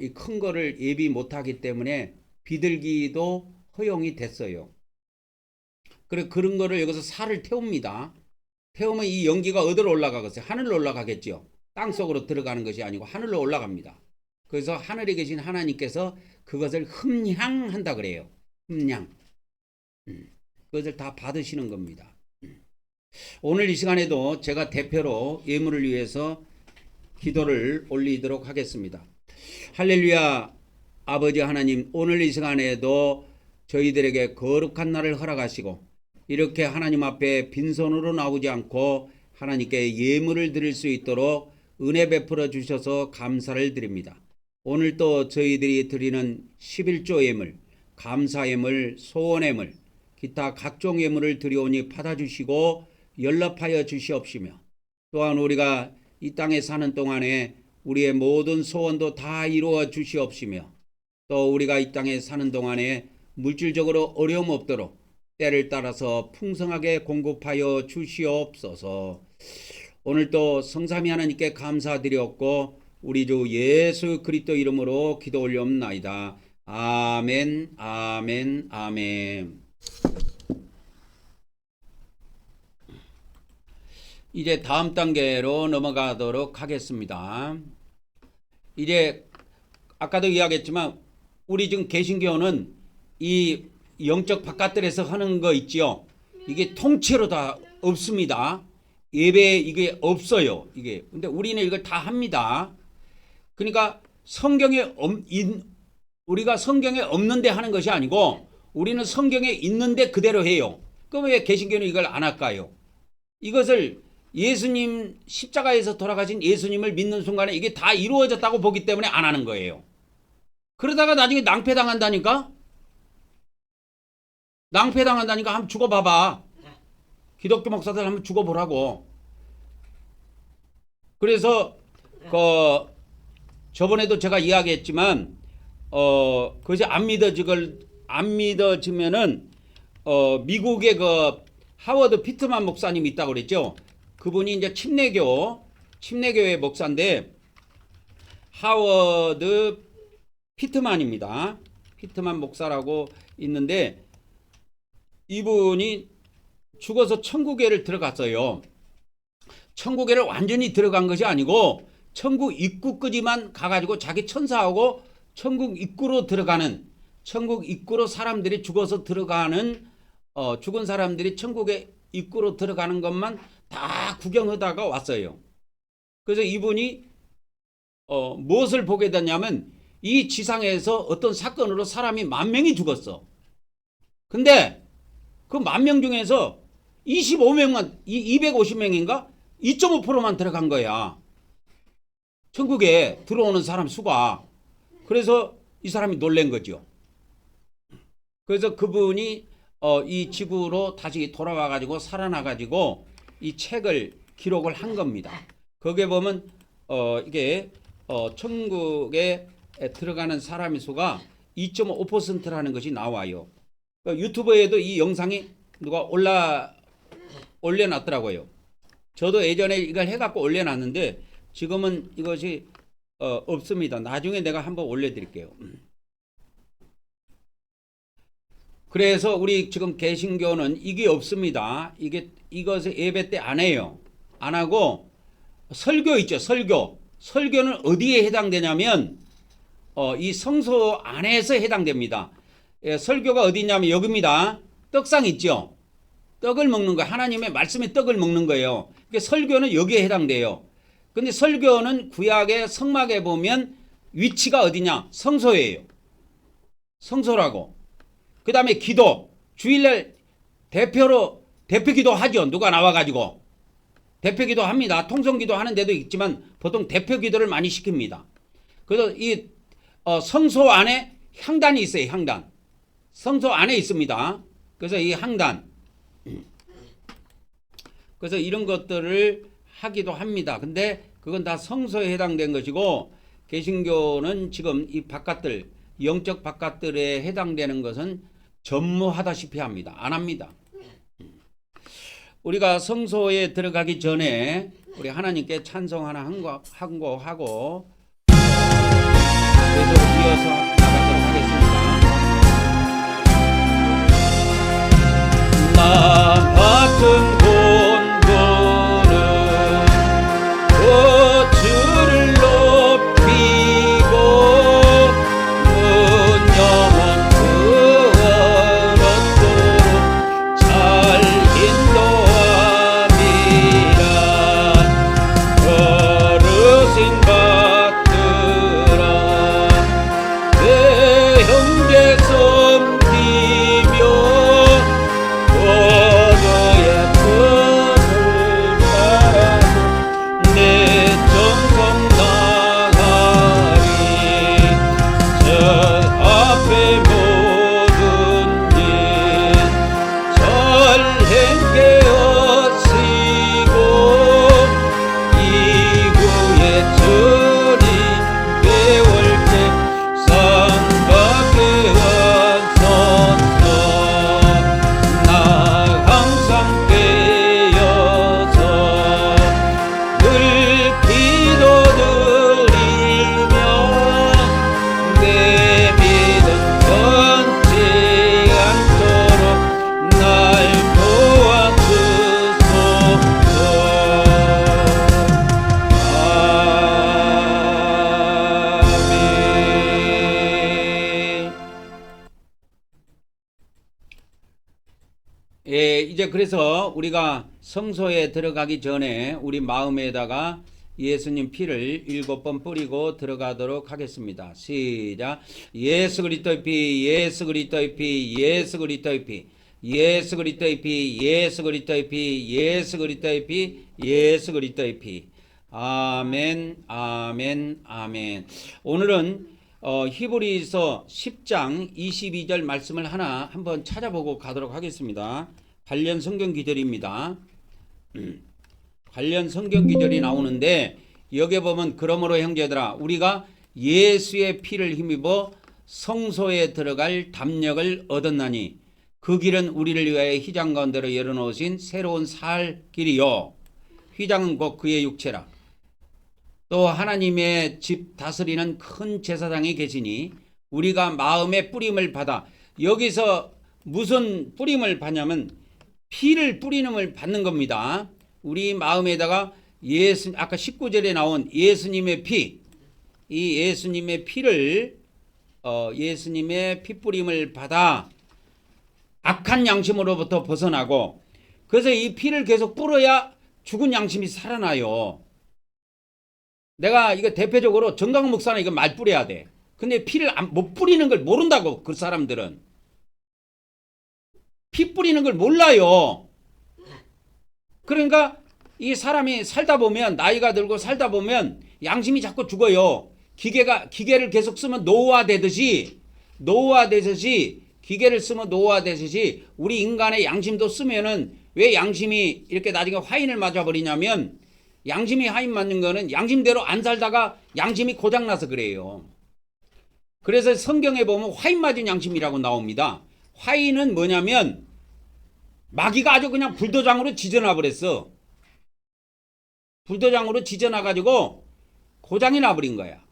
이 큰 거를 예비 못하기 때문에 비둘기도 허용이 됐어요. 그래 그런 거를 여기서 살을 태웁니다. 태우면 이 연기가 어디로 올라가겠어요? 하늘로 올라가겠죠. 땅속으로 들어가는 것이 아니고 하늘로 올라갑니다. 그래서 하늘에 계신 하나님께서 그것을 흠향한다 그래요. 흠향. 그것을 다 받으시는 겁니다. 오늘 이 시간에도 제가 대표로 예물을 위해서 기도를 올리도록 하겠습니다. 할렐루야. 아버지 하나님, 오늘 이 시간에도 저희들에게 거룩한 날을 허락하시고 이렇게 하나님 앞에 빈손으로 나오지 않고 하나님께 예물을 드릴 수 있도록 은혜 베풀어 주셔서 감사를 드립니다. 오늘 또 저희들이 드리는 11조 예물, 감사 예물, 소원 예물, 기타 각종 예물을 드리오니 받아주시고 연락하여 주시옵시며 또한 우리가 이 땅에 사는 동안에 우리의 모든 소원도 다 이루어 주시옵시며 또 우리가 이 땅에 사는 동안에 물질적으로 어려움 없도록 때를 따라서 풍성하게 공급하여 주시옵소서. 오늘도 성삼위 하나님께 감사드렸고 우리 주 예수 그리스도 이름으로 기도 올려옵나이다. 아멘, 아멘, 아멘. 이제 다음 단계로 넘어가도록 하겠습니다. 이제 아까도 이야기했지만 우리 지금 개신교는 이 영적 바깥들에서 하는 거 있지요. 이게 통째로 다 없습니다. 예배에 이게 없어요. 이게 근데 우리는 이걸 다 합니다. 그러니까 우리가 성경에 없는데 하는 것이 아니고 우리는 성경에 있는데 그대로 해요. 그럼 왜 개신교는 이걸 안 할까요? 이것을 예수님 십자가에서 돌아가신 예수님을 믿는 순간에 이게 다 이루어졌다고 보기 때문에 안 하는 거예요. 그러다가 나중에 낭패당한다니까? 낭패당한다니까 한번 죽어봐봐. 기독교 목사들 한번 죽어보라고. 그래서 저번에도 제가 이야기했지만 그것이 안 믿어지면은 미국의 그 하워드 피트만 목사님 있다고 그랬죠. 그분이 이제 침례교의 목사인데 하워드 피트만입니다. 피트만 목사라고 있는데 이분이 죽어서 천국에를 들어갔어요. 천국에를 완전히 들어간 것이 아니고 천국 입구까지만 가가지고 자기 천사하고 천국 입구로 들어가는, 천국 입구로 사람들이 죽어서 들어가는, 죽은 사람들이 천국의 입구로 들어가는 것만 다 구경하다가 왔어요. 그래서 이분이 무엇을 보게 됐냐면 이 지상에서 어떤 사건으로 사람이 10,000명이 죽었어. 근데 그 10,000명 중에서 25명만, 250명인가? 2.5%만 들어간 거야. 천국에 들어오는 사람 수가. 그래서 이 사람이 놀란 거죠. 그래서 그분이 이 지구로 다시 돌아와가지고 살아나가지고 이 책을 기록을 한 겁니다. 거기에 보면 이게 천국에 들어가는 사람의 수가 2.5%라는 것이 나와요. 유튜브에도 이 영상이 누가 올려놨더라고요. 저도 예전에 이걸 해갖고 올려놨는데 지금은 이것이 없습니다. 나중에 내가 한번 올려드릴게요. 그래서 우리 지금 개신교는 이게 없습니다. 이것을 예배 때 안 해요. 안 하고 설교 있죠. 설교는 어디에 해당되냐면 이 성소 안에서 해당됩니다. 설교가 어디 있냐면 여기입니다. 떡상 있죠. 떡을 먹는 거예요. 하나님의 말씀의 떡을 먹는 거예요. 그러니까 설교는 여기에 해당돼요. 근데 설교는 구약의 성막에 보면 위치가 어디냐? 성소예요. 성소라고. 그 다음에 기도. 주일날 대표기도 하죠. 누가 나와가지고. 대표기도 합니다. 통성기도 하는 데도 있지만 보통 대표기도를 많이 시킵니다. 그래서 이 성소 안에 향단이 있어요. 향단. 성소 안에 있습니다. 그래서 이 향단. 그래서 이런 것들을 하기도 합니다. 근데 그건 다 성소에 해당된 것이고 개신교는 지금 이 바깥들, 영적 바깥들에 해당되는 것은 전무하다시피 합니다. 안 합니다. 우리가 성소에 들어가기 전에 우리 하나님께 찬송 하나 한 곡 하고 이어서 나가도록 하겠습니다. 나 같은 본분은 그 주를 높이고 영원 구원 얻도록 잘 인도함이라. 어르신 받들어 내 형제 섬기며 너의 뜻을 따라서 내 정성 나가리. 저 앞에 모든 일 잘 행게 하시고 이구의 주님 배울 때 상 받게 하소서. 나 항상 깨어서 늘 기도 드리며 내 믿음 끊지 않도록 날 도와주소서. 아멘. 예, 이제 그래서 우리가 성소에 들어가기 전에 우리 마음에다가 예수님 피를 7번 뿌리고 들어가도록 하겠습니다. 시작. 예수 그리스도의 피, 예수 그리스도의 피, 예수 그리스도의 피, 예수 그리스도의 피, 예수 그리스도의 피, 예수 그리스도의 피, 예수 그리스도의 피. 아멘, 아멘, 아멘. 오늘은 히브리서 10장 22절 말씀을 한번 찾아보고 가도록 하겠습니다. 관련 성경 기절입니다. 관련 성경 기절이 나오는데 여기에 보면 그러므로 형제들아 우리가 예수의 피를 힘입어 성소에 들어갈 담력을 얻었나니 그 길은 우리를 위하여 휘장 가운데로 열어놓으신 새로운 살 길이요. 휘장은 곧 그의 육체라. 또 하나님의 집 다스리는 큰 제사장이 계시니 우리가 마음의 뿌림을 받아, 여기서 무슨 뿌림을 받냐면 피를 뿌리는을 받는 겁니다. 우리 마음에다가 아까 19절에 나온 예수님의 피, 이 예수님의 피를 예수님의 피뿌림을 받아 악한 양심으로부터 벗어나고, 그래서 이 피를 계속 뿌려야 죽은 양심이 살아나요. 내가 이거 대표적으로 정강 목사는 이거 말 뿌려야 돼. 근데 피를 못 뿌리는 걸 모른다고. 그 사람들은 피 뿌리는 걸 몰라요. 그러니까 이 사람이 살다 보면, 나이가 들고 살다 보면 양심이 자꾸 죽어요. 기계를 계속 쓰면 노화되듯이 기계를 쓰면 노화되듯이 우리 인간의 양심도 쓰면은, 왜 양심이 이렇게 나중에 화인을 맞아버리냐면, 양심이 화인 맞는 거는 양심대로 안 살다가 양심이 고장나서 그래요. 그래서 성경에 보면 화인 맞은 양심이라고 나옵니다. 화인은 뭐냐면 마귀가 아주 그냥 불도장으로 지져놔 버렸어. 불도장으로 지져놔 가지고 고장이 나버린 거야.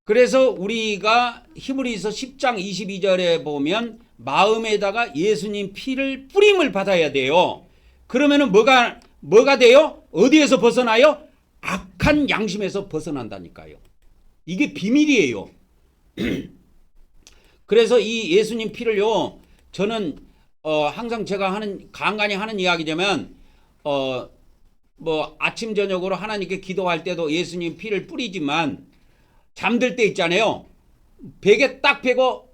그래서 우리가 히브리서 10장 22절에 보면 마음에다가 예수님 피를 뿌림을 받아야 돼요. 그러면은 뭐가 돼요? 어디에서 벗어나요? 악한 양심에서 벗어난다니까요. 이게 비밀이에요. 그래서 이 예수님 피를요, 저는 항상 제가 간간히 하는 이야기자면, 뭐 아침 저녁으로 하나님께 기도할 때도 예수님 피를 뿌리지만, 잠들 때 있잖아요. 베개 딱 베고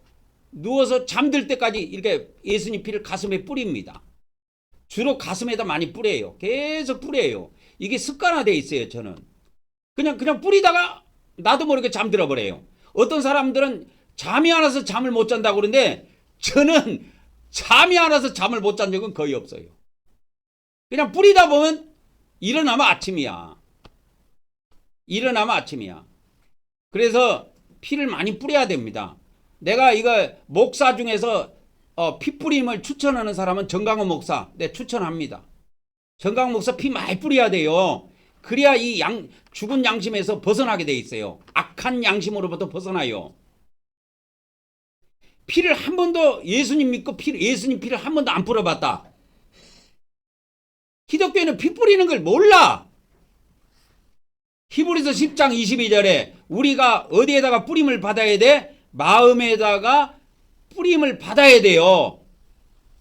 누워서 잠들 때까지 이렇게 예수님 피를 가슴에 뿌립니다. 주로 가슴에다 많이 뿌려요. 계속 뿌려요. 이게 습관화되어 있어요. 저는 그냥 뿌리다가 나도 모르게 잠들어 버려요. 어떤 사람들은 잠이 안 와서 잠을 못 잔다고 그러는데, 저는 잠이 안 와서 잠을 못 잔 적은 거의 없어요. 그냥 뿌리다 보면 일어나면 아침이야. 그래서 피를 많이 뿌려야 됩니다. 내가 이거 목사 중에서 피 뿌림을 추천하는 사람은 정강호 목사, 네, 추천합니다. 정강호 목사 피 많이 뿌려야 돼요. 그래야 이 죽은 양심에서 벗어나게 돼 있어요. 악한 양심으로부터 벗어나요. 피를 한 번도 예수님 믿고 예수님 피를 한 번도 안 뿌려봤다. 기독교인은 피 뿌리는 걸 몰라. 히브리서 10장 22절에 우리가 어디에다가 뿌림을 받아야 돼? 마음에다가 뿌림을 받아야 돼요.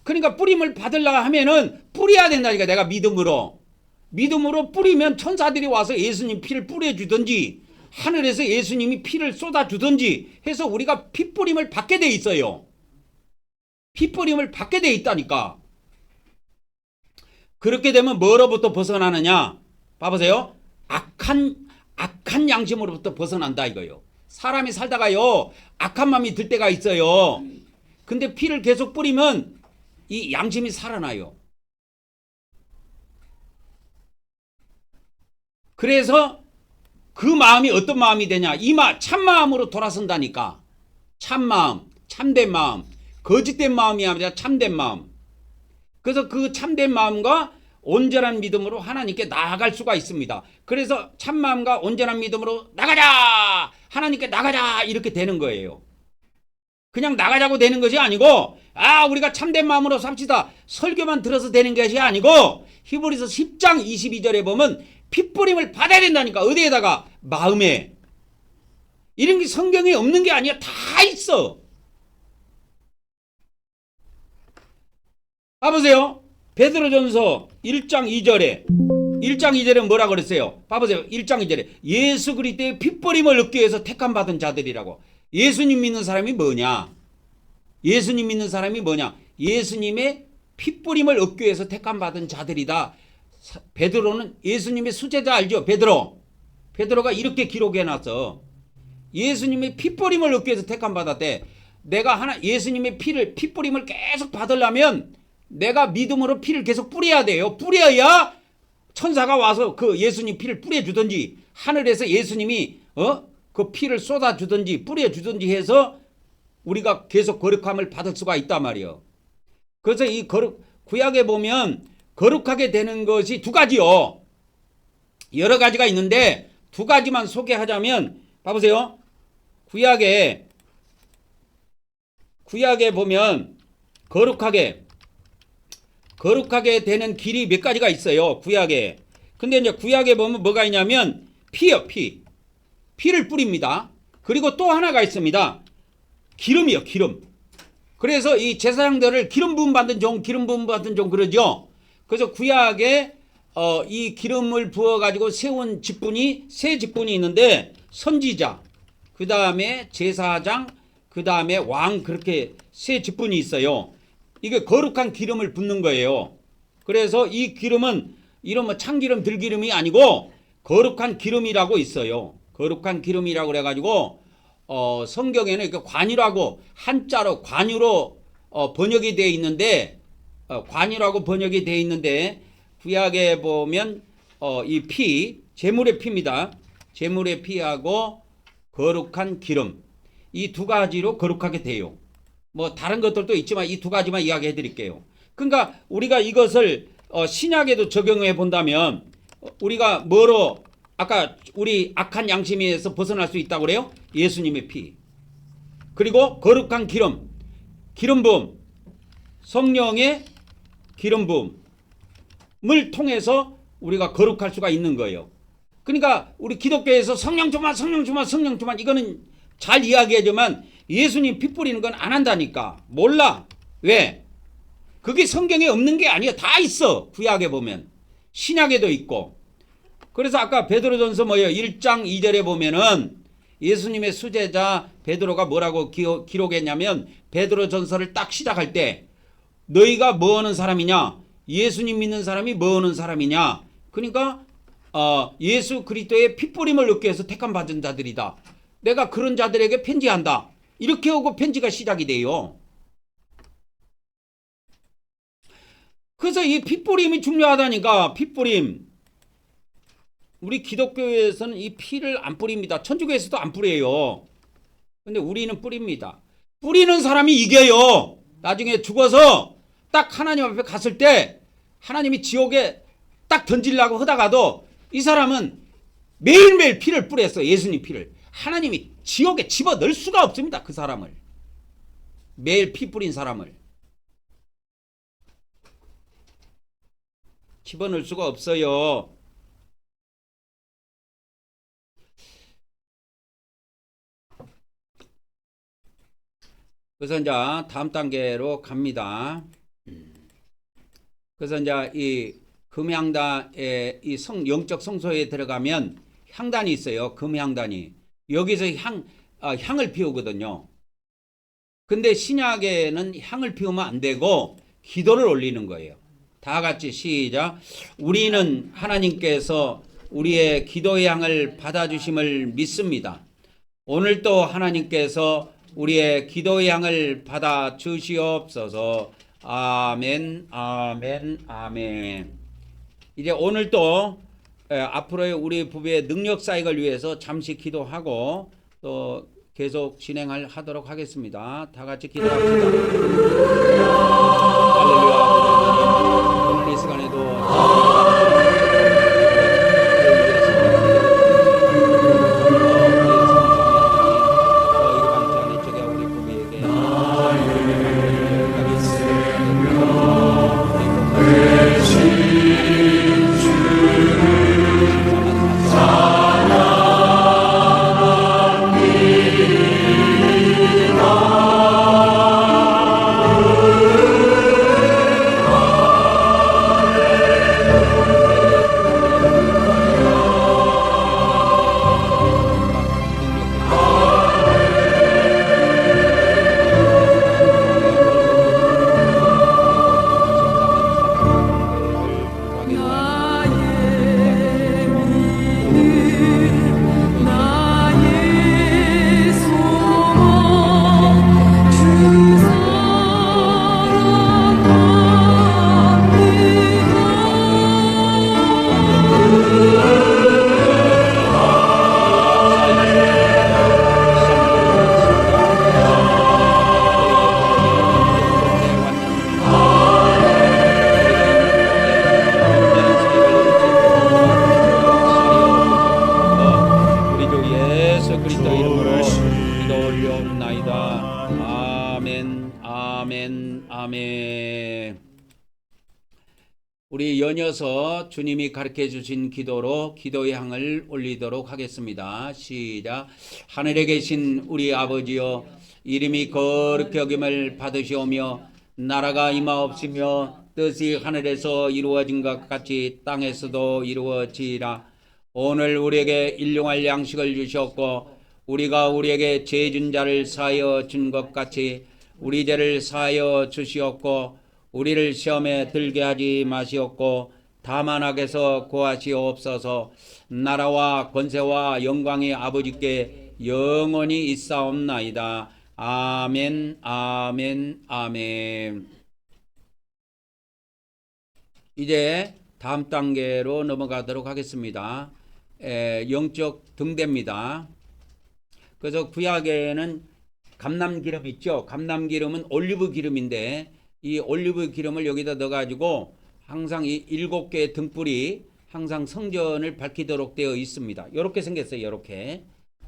그러니까 뿌림을 받으려고 하면은 뿌려야 된다니까. 내가 믿음으로 뿌리면 천사들이 와서 예수님 피를 뿌려주든지 하늘에서 예수님이 피를 쏟아주든지 해서 우리가 피 뿌림을 받게 돼 있어요. 피 뿌림을 받게 돼 있다니까. 그렇게 되면 뭐로부터 벗어나느냐? 봐보세요. 악한 양심으로부터 벗어난다 이거요. 사람이 살다가요, 악한 마음이 들 때가 있어요. 근데 피를 계속 뿌리면 이 양심이 살아나요. 그래서 그 마음이 어떤 마음이 되냐? 참마음으로 돌아선다니까. 참마음, 참된 마음, 거짓된 마음이 아니라 참된 마음. 그래서 그 참된 마음과 온전한 믿음으로 하나님께 나아갈 수가 있습니다. 그래서 참마음과 온전한 믿음으로 나가자! 하나님께 나가자! 이렇게 되는 거예요. 그냥 나가자고 되는 것이 아니고 우리가 참된 마음으로 삽시다. 설교만 들어서 되는 것이 아니고 히브리서 10장 22절에 보면 핏뿌림을 받아야 된다니까. 어디에다가? 마음에. 이런 게 성경에 없는 게 아니야. 다 있어. 봐보세요. 베드로전서 1장 2절에 뭐라 그랬어요? 봐보세요. 1장 2절에 예수 그리스도의 핏뿌림을 얻기 위해서 택함받은 자들이라고. 예수님 믿는 사람이 뭐냐? 예수님의 핏뿌림을 얻기 위해서 택함받은 자들이다. 베드로는 예수님의 수제자 알죠? 베드로가 이렇게 기록해놨어. 예수님의 핏뿌림을 얻기 위해서 택함받았대. 내가 예수님의 핏뿌림을 계속 받으려면 내가 믿음으로 피를 계속 뿌려야 돼요. 뿌려야 천사가 와서 그 예수님 피를 뿌려주든지 하늘에서 예수님이 그 피를 쏟아주든지 뿌려주든지 해서 우리가 계속 거룩함을 받을 수가 있단 말이에요. 그래서 이 구약에 보면 거룩하게 되는 것이 두 가지요. 여러 가지가 있는데 두 가지만 소개하자면 봐보세요. 구약에 보면 거룩하게 되는 길이 몇 가지가 있어요. 구약에. 근데 이제 구약에 보면 뭐가 있냐면 피요. 피를 뿌립니다. 그리고 또 하나가 있습니다. 기름이요. 기름. 그래서 이 제사장들을 기름 부음 받은 종 그러죠. 그래서 구약에 이 기름을 부어 가지고 세운 세 직분이 있는데 선지자, 그 다음에 제사장, 그 다음에 왕, 그렇게 세 직분이 있어요. 이게 거룩한 기름을 붓는 거예요. 그래서 이 기름은 이런 참기름, 들기름이 아니고 거룩한 기름이라고 있어요. 거룩한 기름이라고 그래가지고 성경에는 이렇게 관유라고 한자로 관유로 번역이 되어 있는데 관유라고 번역이 되어 있는데 구약에 보면 이 피, 제물의 피입니다. 제물의 피하고 거룩한 기름, 이 두 가지로 거룩하게 돼요. 뭐 다른 것들도 있지만 이 두 가지만 이야기해 드릴게요. 그러니까 우리가 이것을 신약에도 적용해 본다면 우리가 뭐로 아까 우리 악한 양심에서 벗어날 수 있다고 그래요? 예수님의 피, 그리고 거룩한 기름 부음, 성령의 기름 부음을 통해서 우리가 거룩할 수가 있는 거예요. 그러니까 우리 기독교에서 성령 충만 이거는 잘 이야기하지만 예수님 피 뿌리는 건 안 한다니까. 몰라. 왜? 그게 성경에 없는 게 아니야. 다 있어. 구약에 보면. 신약에도 있고. 그래서 아까 베드로전서 1장 2절에 보면은 예수님의 수제자 베드로가 뭐라고 기록했냐면 베드로전서를 딱 시작할 때 너희가 뭐 하는 사람이냐? 예수님 믿는 사람이 뭐 하는 사람이냐? 그러니까 예수 그리스도의 핏뿌림을 얻기 위해서 택함 받은 자들이다. 내가 그런 자들에게 편지한다. 이렇게 하고 편지가 시작이 돼요. 그래서 이 핏뿌림이 중요하다니까. 핏뿌림. 우리 기독교에서는 이 피를 안 뿌립니다. 천주교에서도 안 뿌려요. 근데 우리는 뿌립니다. 뿌리는 사람이 이겨요. 나중에 죽어서 딱 하나님 앞에 갔을 때 하나님이 지옥에 딱 던지려고 하다가도 이 사람은 매일매일 피를 뿌렸어. 예수님 피를. 하나님이 지옥에 집어넣을 수가 없습니다. 그 사람을. 매일 피 뿌린 사람을. 집어넣을 수가 없어요. 그래서 이제 다음 단계로 갑니다. 그래서 이제 이 금향단의 이 영적 성소에 들어가면 향단이 있어요. 금향단이. 여기서 향을 피우거든요. 근데 신약에는 향을 피우면 안 되고 기도를 올리는 거예요. 다 같이 시작. 우리는 하나님께서 우리의 기도의 향을 받아주심을 믿습니다. 오늘도 하나님께서 우리의 기도의 향을 받아 주시옵소서. 아멘, 아멘, 아멘. 이제 오늘도 앞으로의 우리 부부의 능력 사역을 위해서 잠시 기도하고 또 계속 진행을 하도록 하겠습니다. 다 같이 기도합시다. 할렐루야. 오늘 이 시간에도 우리 연이어서 주님이 가르쳐 주신 기도로 기도의 향을 올리도록 하겠습니다. 시작. 하늘에 계신 우리 아버지여, 이름이 거룩히 여김을 받으시오며 나라가 임하옵시며 뜻이 하늘에서 이루어진 것 같이 땅에서도 이루어지라. 오늘 우리에게 일용할 양식을 주셨고 우리가 우리에게 죄진 자를 사하여 준 것 같이 우리 죄를 사하여 주시옵고 우리를 시험에 들게 하지 마시옵고 다만 악에서 구하시옵소서. 나라와 권세와 영광이 아버지께 영원히 있사옵나이다. 아멘, 아멘, 아멘. 이제 다음 단계로 넘어가도록 하겠습니다. 영적 등대입니다. 그래서 구약에는 감람기름 있죠. 감람기름은 올리브 기름인데 이 올리브 기름을 여기다 넣어가지고 항상 이 7개의 등불이 항상 성전을 밝히도록 되어 있습니다. 이렇게 생겼어요.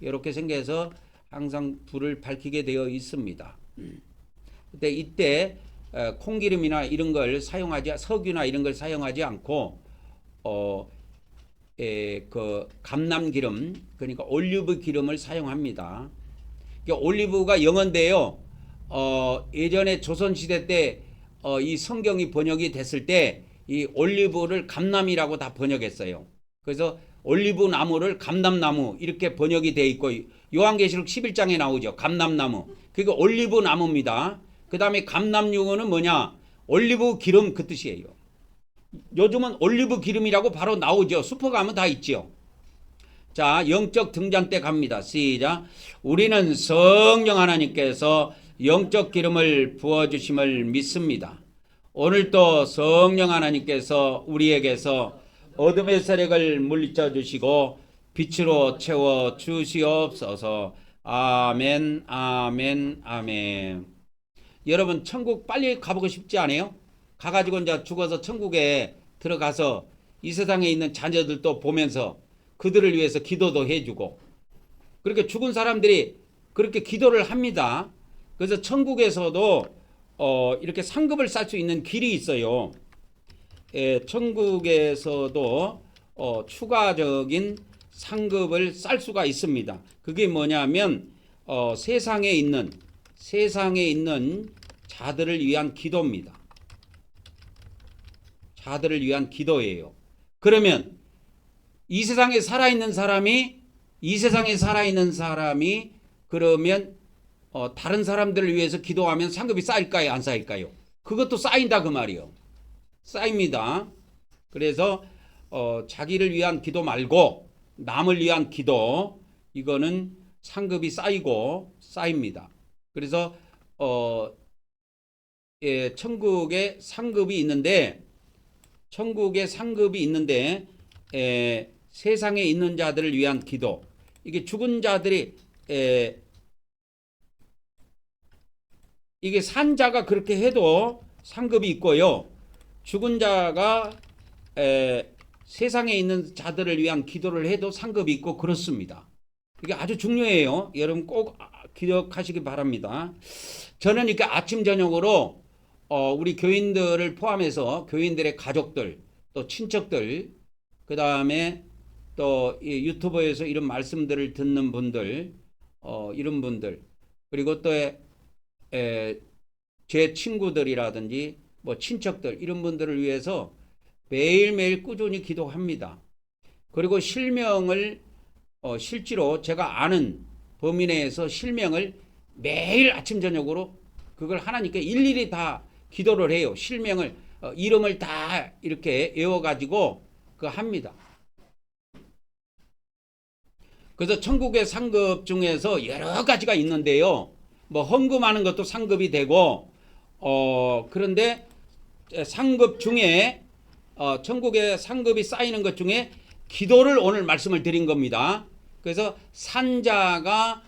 이렇게 생겨서 항상 불을 밝히게 되어 있습니다. 근데 이때 콩기름이나 이런 걸 사용하지, 석유나 이런 걸 사용하지 않고 그 감람기름, 그러니까 올리브 기름을 사용합니다. 그러니까 올리브가 영어인데요. 예전에 조선시대 때 이 성경이 번역이 됐을 때 이 올리브를 감람이라고 다 번역했어요. 그래서 올리브 나무를 감람나무 이렇게 번역이 돼 있고 요한계시록 11장에 나오죠. 감람나무. 그게 올리브 나무입니다. 그 다음에 감람유는 뭐냐? 올리브 기름 그 뜻이에요. 요즘은 올리브 기름이라고 바로 나오죠. 슈퍼 가면 다 있죠. 자, 영적 등잔 때 갑니다. 시작. 우리는 성령 하나님께서 영적 기름을 부어주심을 믿습니다. 오늘도 성령 하나님께서 우리에게서 어둠의 세력을 물리쳐 주시고 빛으로 채워 주시옵소서. 아멘, 아멘, 아멘. 여러분 천국 빨리 가보고 싶지 않아요? 가가지고 이제 죽어서 천국에 들어가서 이 세상에 있는 자녀들도 보면서 그들을 위해서 기도도 해주고, 그렇게 죽은 사람들이 그렇게 기도를 합니다. 그래서 천국에서도 이렇게 상급을 쌓을 수 있는 길이 있어요. 천국에서도 추가적인 상급을 쌓을 수가 있습니다. 그게 뭐냐면 세상에 있는 자들을 위한 기도입니다. 자들을 위한 기도예요. 그러면 이 세상에 살아있는 사람이 그러면 다른 사람들을 위해서 기도하면 상급이 쌓일까요? 안 쌓일까요? 그것도 쌓인다 그 말이요. 쌓입니다. 그래서 자기를 위한 기도 말고 남을 위한 기도, 이거는 상급이 쌓이고 쌓입니다. 그래서 천국에 상급이 있는데 세상에 있는 자들을 위한 기도, 이게 죽은 자들이 이게 산 자가 그렇게 해도 상급이 있고요. 죽은 자가 세상에 있는 자들을 위한 기도를 해도 상급이 있고 그렇습니다. 이게 아주 중요해요. 여러분 꼭 기억하시기 바랍니다. 저는 이렇게 아침 저녁으로 우리 교인들을 포함해서 교인들의 가족들, 또 친척들, 그 다음에 또 유튜브에서 이런 말씀들을 듣는 분들, 이런 분들, 그리고 또 제 친구들이라든지 뭐 친척들, 이런 분들을 위해서 매일매일 꾸준히 기도합니다. 그리고 실명을 실제로 제가 아는 범위 내에서 실명을 매일 아침 저녁으로 그걸 하나님께 일일이 다 기도를 해요. 실명을 이름을 다 이렇게 외워가지고 그 합니다. 그래서 천국의 상급 중에서 여러 가지가 있는데요. 뭐 헌금하는 것도 상급이 되고 그런데 상급 중에 천국의 상급이 쌓이는 것 중에 기도를 오늘 말씀을 드린 겁니다. 그래서 산자가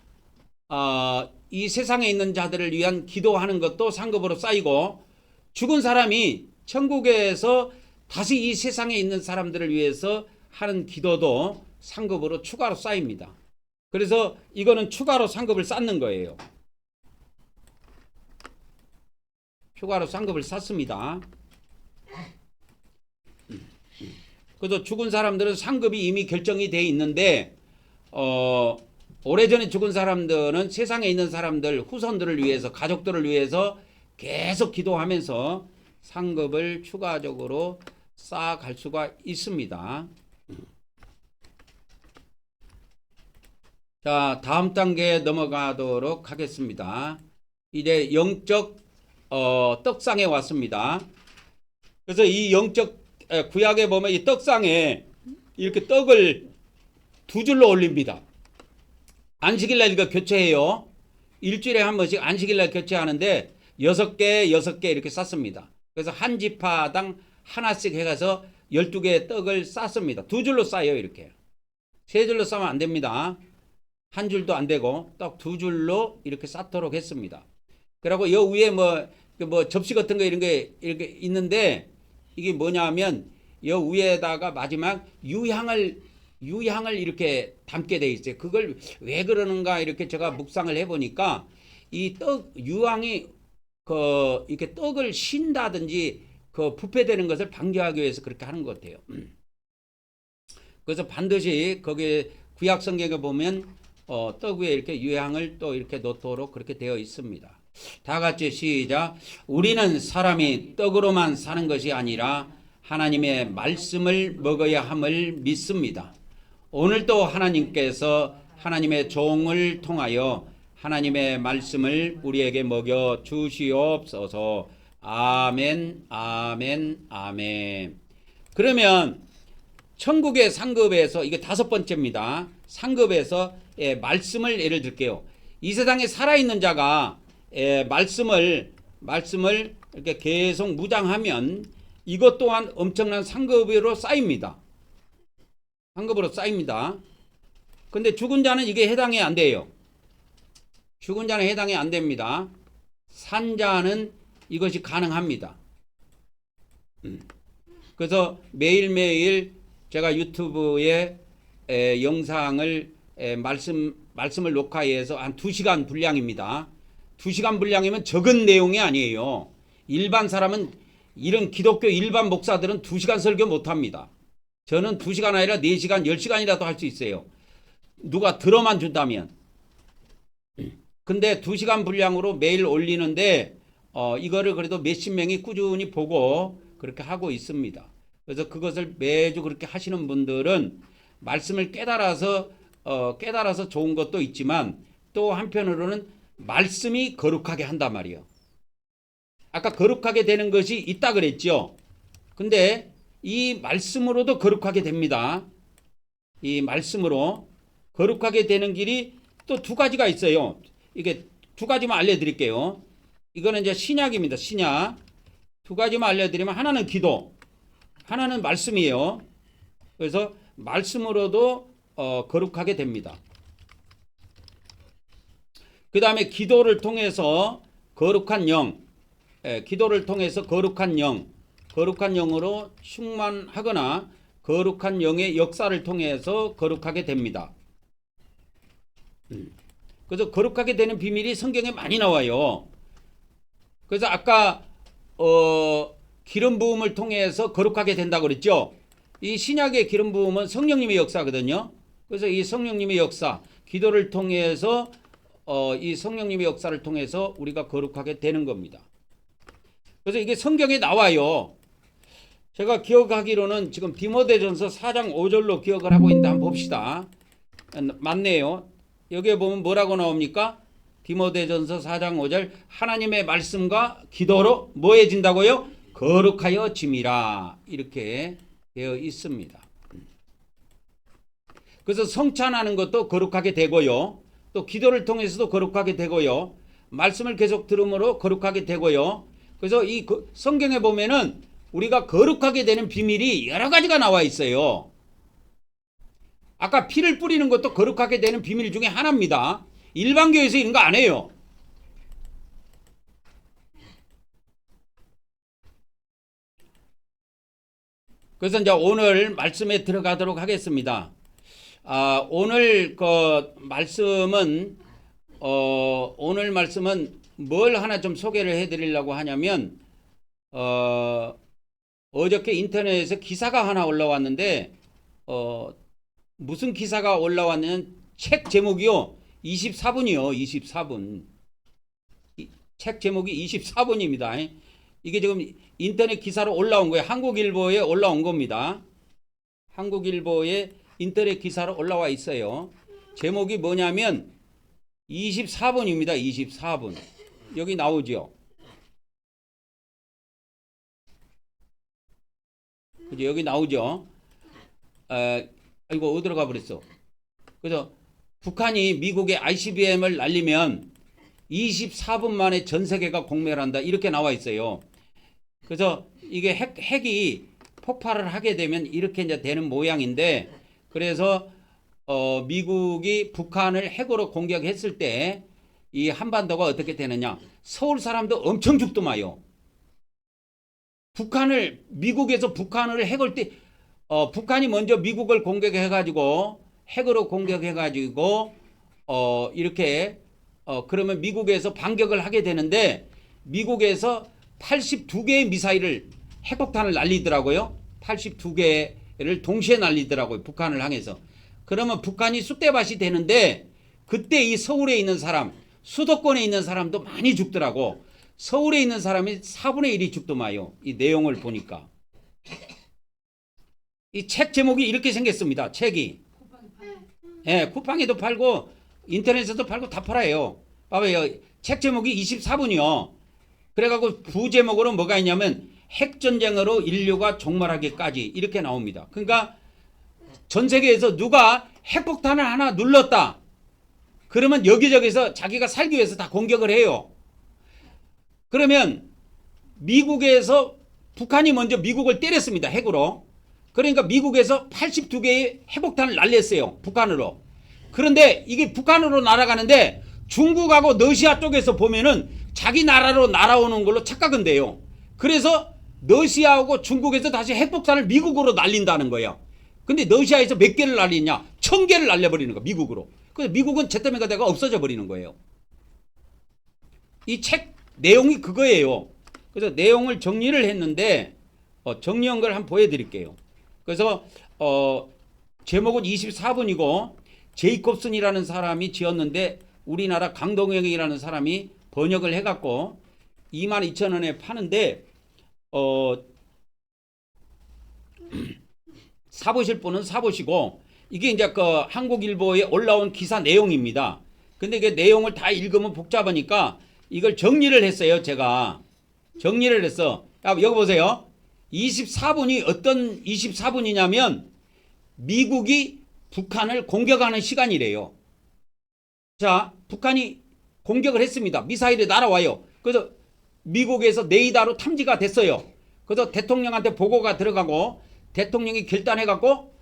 이 세상에 있는 자들을 위한 기도하는 것도 상급으로 쌓이고, 죽은 사람이 천국에서 다시 이 세상에 있는 사람들을 위해서 하는 기도도 상급으로 추가로 쌓입니다. 그래서 이거는 추가로 상급을 쌓는 거예요. 추가로 상급을 쌓습니다. 그래서 죽은 사람들은 상급이 이미 결정이 돼 있는데 오래전에 죽은 사람들은 세상에 있는 사람들, 후손들을 위해서, 가족들을 위해서 계속 기도하면서 상급을 추가적으로 쌓아갈 수가 있습니다. 자, 다음 단계에 넘어가도록 하겠습니다. 이제 영적 떡상에 왔습니다. 그래서 이 영적 구약에 보면 이 떡상에 이렇게 떡을 두 줄로 올립니다. 안식일날 이거 교체해요. 일주일에 한 번씩 안식일날 교체하는데 6개 이렇게 쌓습니다. 그래서 한 지파당 하나씩 해가서 12개의 떡을 쌓습니다. 두 줄로 쌓여요. 이렇게 세 줄로 쌓으면 안 됩니다. 한 줄도 안 되고 떡 두 줄로 이렇게 쌓도록 했습니다. 그리고 여 위에 뭐 접시 같은 거 이런 게 이렇게 있는데, 이게 뭐냐면 여 위에다가 마지막 유향을 이렇게 담게 돼 있어요. 그걸 왜 그러는가 이렇게 제가 묵상을 해보니까 이 유향이 이렇게 떡을 신다든지 부패되는 것을 방지하기 위해서 그렇게 하는 것 같아요. 그래서 반드시 거기에 구약 성경에 보면 떡 위에 이렇게 유향을 또 이렇게 놓도록 그렇게 되어 있습니다. 다 같이 시작. 우리는 사람이 떡으로만 사는 것이 아니라 하나님의 말씀을 먹어야 함을 믿습니다. 오늘도 하나님께서 하나님의 종을 통하여 하나님의 말씀을 우리에게 먹여 주시옵소서. 아멘, 아멘, 아멘. 그러면 천국의 상급에서, 이게 5번째입니다. 상급에서 말씀을 예를 들게요. 이 세상에 살아있는 자가 말씀을 이렇게 계속 무장하면 이것 또한 엄청난 상급으로 쌓입니다. 상급으로 쌓입니다. 근데 죽은 자는 이게 해당이 안 돼요. 죽은 자는 해당이 안 됩니다. 산 자는 이것이 가능합니다. 그래서 매일매일 제가 유튜브에 영상을 말씀을 녹화해서 한 2시간 분량입니다. 2시간 분량이면 적은 내용이 아니에요. 일반 사람은 이런 기독교 일반 목사들은 2시간 설교 못합니다. 저는 2시간 아니라 4시간, 10시간이라도 할 수 있어요. 누가 들어만 준다면. 근데 2시간 분량으로 매일 올리는데 이거를 그래도 몇십 명이 꾸준히 보고 그렇게 하고 있습니다. 그래서 그것을 매주 그렇게 하시는 분들은 말씀을 깨달아서 좋은 것도 있지만 또 한편으로는 말씀이 거룩하게 한단 말이에요. 아까 거룩하게 되는 것이 있다 그랬죠. 근데 이 말씀으로도 거룩하게 됩니다. 이 말씀으로 거룩하게 되는 길이 또 2가지가 있어요. 이게 2가지만 알려드릴게요. 이거는 이제 신약입니다. 신약. 2가지만 알려드리면 하나는 기도, 하나는 말씀이에요. 그래서 말씀으로도 거룩하게 됩니다. 그 다음에 기도를 통해서 거룩한 영, 기도를 통해서 거룩한 영으로 충만하거나 거룩한 영의 역사를 통해서 거룩하게 됩니다. 그래서 거룩하게 되는 비밀이 성경에 많이 나와요. 그래서 아까 기름 부음을 통해서 거룩하게 된다고 그랬죠. 이 신약의 기름 부음은 성령님의 역사거든요. 그래서 이 성령님의 역사, 기도를 통해서 이 성령님의 역사를 통해서 우리가 거룩하게 되는 겁니다. 그래서 이게 성경에 나와요. 제가 기억하기로는 지금 디모데전서 4장 5절로 기억을 하고 있는데 한번 봅시다. 맞네요. 여기에 보면 뭐라고 나옵니까? 디모데전서 4장 5절 하나님의 말씀과 기도로 뭐해진다고요? 거룩하여 짐이라 이렇게 되어 있습니다. 그래서 성찬하는 것도 거룩하게 되고요. 또 기도를 통해서도 거룩하게 되고요. 말씀을 계속 들음으로 거룩하게 되고요. 그래서 이 성경에 보면은 우리가 거룩하게 되는 비밀이 여러 가지가 나와 있어요. 아까 피를 뿌리는 것도 거룩하게 되는 비밀 중에 하나입니다. 일반 교회에서 이런 거 안 해요. 그래서 이제 오늘 말씀에 들어가도록 하겠습니다. 오늘 말씀은 오늘 말씀은 뭘 하나 좀 소개를 해드리려고 하냐면 어저께 인터넷에서 기사가 하나 올라왔는데 무슨 기사가 올라왔냐면 책 제목이요 24분이요 24분 책 제목이 24분입니다. 이게 지금 인터넷 기사로 올라온 거예요. 한국일보에 올라온 겁니다. 한국일보에 인터넷 기사로 올라와 있어요. 제목이 뭐냐면 24분입니다. 24분. 여기 나오죠. 그죠? 여기 나오죠. 이거 어디로 가버렸어? 그래서 북한이 미국의 ICBM을 날리면 24분 만에 전 세계가 공멸한다. 이렇게 나와 있어요. 그래서 이게 핵이 폭발을 하게 되면 이렇게 이제 되는 모양인데, 그래서 미국이 북한을 핵으로 공격했을 때 이 한반도가 어떻게 되느냐? 서울 사람도 엄청 죽더마요. 미국에서 북한을 핵을 북한이 먼저 미국을 공격해가지고 핵으로 공격해가지고 이렇게 그러면 미국에서 반격을 하게 되는데 미국에서 82개의 미사일을 핵폭탄을 날리더라고요. 82개를 동시에 날리더라고요. 북한을 향해서. 그러면 북한이 쑥대밭이 되는데 그때 이 서울에 있는 사람, 수도권에 있는 사람도 많이 죽더라고. 서울에 있는 사람이 4분의 1이 죽더마요. 이 내용을 보니까. 이 책 제목이 이렇게 생겼습니다. 책이. 예, 쿠팡에도 팔고 인터넷에도 팔고 다 팔아요. 봐봐요. 책 제목이 24분이요. 그래갖고 부제목으로 뭐가 있냐면 핵전쟁으로 인류가 종말하기까지 이렇게 나옵니다. 그러니까 전 세계에서 누가 핵폭탄을 하나 눌렀다. 그러면 여기저기서 자기가 살기 위해서 다 공격을 해요. 그러면 미국에서 북한이 먼저 미국을 때렸습니다. 핵으로. 그러니까 미국에서 82개의 핵폭탄을 날렸어요. 북한으로. 그런데 이게 북한으로 날아가는데 중국하고 러시아 쪽에서 보면은 자기 나라로 날아오는 걸로 착각은 돼요. 그래서 러시아하고 중국에서 다시 핵폭탄을 미국으로 날린다는 거예요. 근데 러시아에서 몇 개를 날리냐? 1000개를 날려버리는 거야, 미국으로. 그래서 미국은 잿더미가 되가 없어져 버리는 거예요. 이 책 내용이 그거예요. 그래서 내용을 정리를 했는데 정리한 걸 한번 보여드릴게요. 그래서 제목은 24분이고 제이콥슨이라는 사람이 지었는데 우리나라 강동영이라는 사람이 번역을 해갖고 22,000원에 파는데 사보실 분은 사보시고 이게 이제 그 한국일보에 올라온 기사 내용입니다. 근데 이게 내용을 다 읽으면 복잡하니까 이걸 정리를 했어요. 제가 정리를 했어. 여기 보세요. 24분이 어떤 24분이냐면 미국이 북한을 공격하는 시간이래요. 자, 북한이 공격을 했습니다. 미사일이 날아와요. 그래서 미국에서 레이더로 탐지가 됐어요. 그래서 대통령한테 보고가 들어가고 대통령이 결단해갖고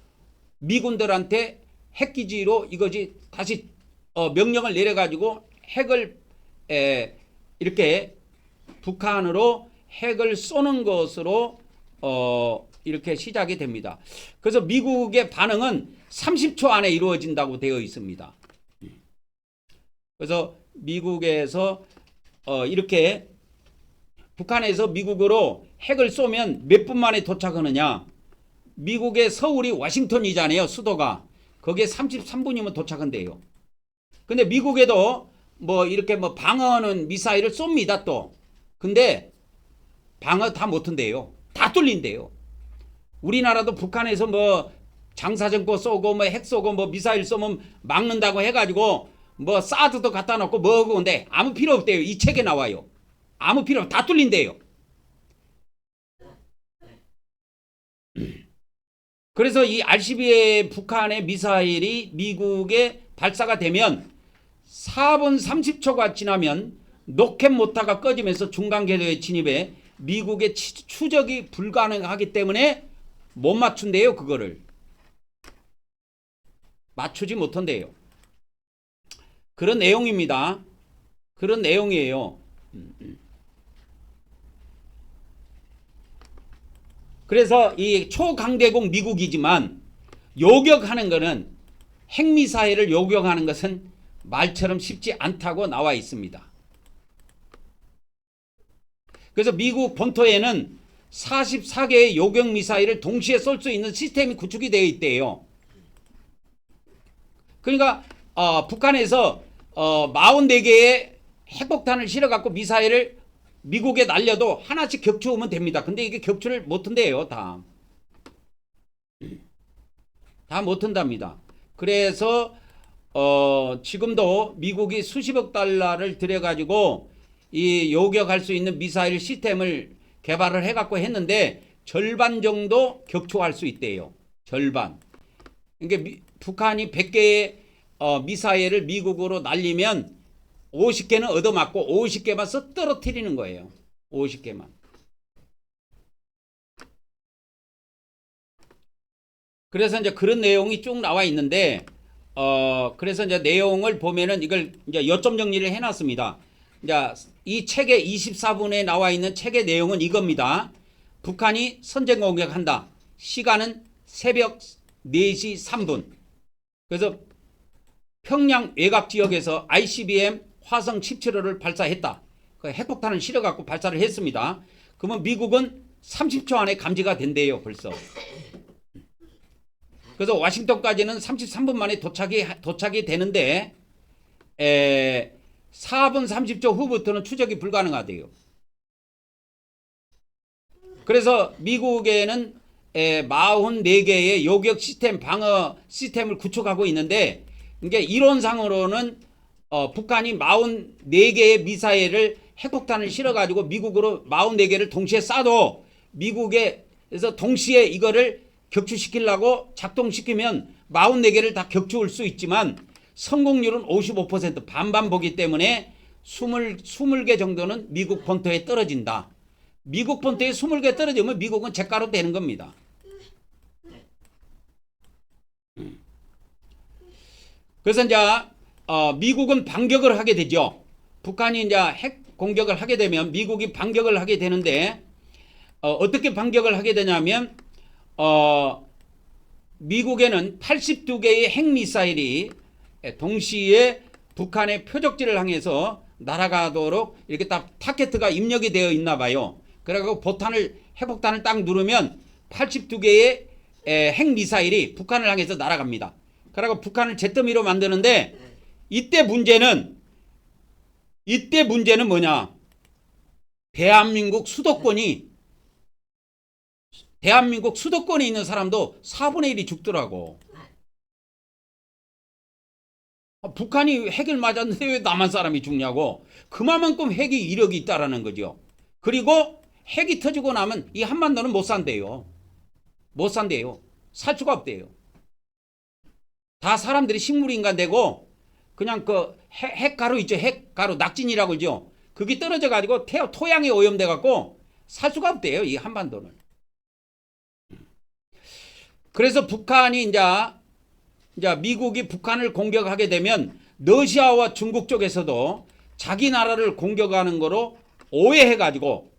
미군들한테 핵기지로 이거지 다시 명령을 내려가지고 핵을 이렇게 북한으로 핵을 쏘는 것으로 이렇게 시작이 됩니다. 그래서 미국의 반응은 30초 안에 이루어진다고 되어 있습니다. 그래서 미국에서 이렇게 북한에서 미국으로 핵을 쏘면 몇 분 만에 도착하느냐? 미국의 서울이 워싱턴이잖아요. 수도가. 거기에 33분이면 도착한대요. 근데 미국에도 뭐 이렇게 뭐 방어하는 미사일을 쏩니다 또. 근데 방어 다 못한대요. 다 뚫린대요. 우리나라도 북한에서 뭐 장사정고 쏘고 뭐 핵 쏘고 뭐 미사일 쏘면 막는다고 해가지고 뭐 사드도 갖다 놓고 뭐하고 근데 아무 필요 없대요. 이 책에 나와요. 아무 필요 없, 다 뚫린대요. 그래서 이 RCB의 북한의 미사일이 미국에 발사가 되면 4분 30초가 지나면 로켓 모터가 꺼지면서 중간 궤도에 진입해 미국의 추적이 불가능하기 때문에 못 맞춘대요. 그거를 맞추지 못한대요. 그런 내용입니다. 그런 내용이에요. 그래서 이 초강대국 미국이지만 요격하는 것은 핵미사일을 요격하는 것은 말처럼 쉽지 않다고 나와 있습니다. 그래서 미국 본토에는 44개의 요격미사일을 동시에 쏠 수 있는 시스템이 구축이 되어 있대요. 그러니까 북한에서 44개의 핵폭탄을 실어갖고 미사일을 미국에 날려도 하나씩 격추하면 됩니다. 근데 이게 격추를 못한대요. 다 못한답니다. 그래서 지금도 미국이 수십억 달러를 들여가지고 이 요격할 수 있는 미사일 시스템을 개발을 해갖고 했는데 절반 정도 격추할 수 있대요. 절반. 그러니까 북한이 100개의 미사일을 미국으로 날리면 50개는 얻어맞고 50개만 써 떨어뜨리는 거예요. 50개만. 그래서 이제 그런 내용이 쭉 나와 있는데 그래서 이제 내용을 보면은 이걸 이제 요점 정리를 해놨습니다. 이제 이 책의 24분에 나와 있는 책의 내용은 이겁니다. 북한이 선제 공격한다. 시간은 새벽 4시 3분. 그래서 평양 외곽 지역에서 ICBM 화성 17호를 발사했다. 그 핵폭탄을 실어갖고 발사를 했습니다. 그러면 미국은 30초 안에 감지가 된대요. 벌써. 그래서 워싱턴까지는 33분 만에 도착이 되는데 4분 30초 후부터는 추적이 불가능하대요. 그래서 미국에는 44개의 요격 시스템, 방어 시스템을 구축하고 있는데 이게 이론상으로는 북한이 44개의 미사일을 핵폭탄을 실어가지고 미국으로 44개를 동시에 쏴도 미국에서 동시에 이거를 격추시키려고 작동시키면 44개를 다 격추할 수 있지만 성공률은 55% 반반 보기 때문에 20개 정도는 미국 본토에 떨어진다. 미국 본토에 20개 떨어지면 미국은 제가로 되는 겁니다. 그래서 이제 미국은 반격을 하게 되죠. 북한이 이제 핵 공격을 하게 되면 미국이 반격을 하게 되는데 어떻게 반격을 하게 되냐면 미국에는 82개의 핵미사일이 동시에 북한의 표적지를 향해서 날아가도록 이렇게 딱 타켓트가 입력이 되어 있나 봐요. 그래갖고 핵폭탄을 딱 누르면 82개의 핵미사일이 북한을 향해서 날아갑니다. 그래갖고 북한을 잿더미로 만드는데 이때 문제는 뭐냐? 대한민국 수도권에 있는 사람도 4분의 1이 죽더라고. 북한이 핵을 맞았는데 왜 남한 사람이 죽냐고. 그만큼 핵이 이력이 있다라는 거죠. 그리고 핵이 터지고 나면 이 한반도는 못 산대요. 살 수가 없대요. 다 사람들이 식물인간 되고 그냥 그 핵가루 있죠. 핵가루 낙진이라고 그러죠. 그게 떨어져 가지고 토양에 오염돼 갖고 살 수가 없대요. 이 한반도는. 그래서 북한이 이제 미국이 북한을 공격하게 되면 러시아와 중국 쪽에서도 자기 나라를 공격하는 거로 오인해가지고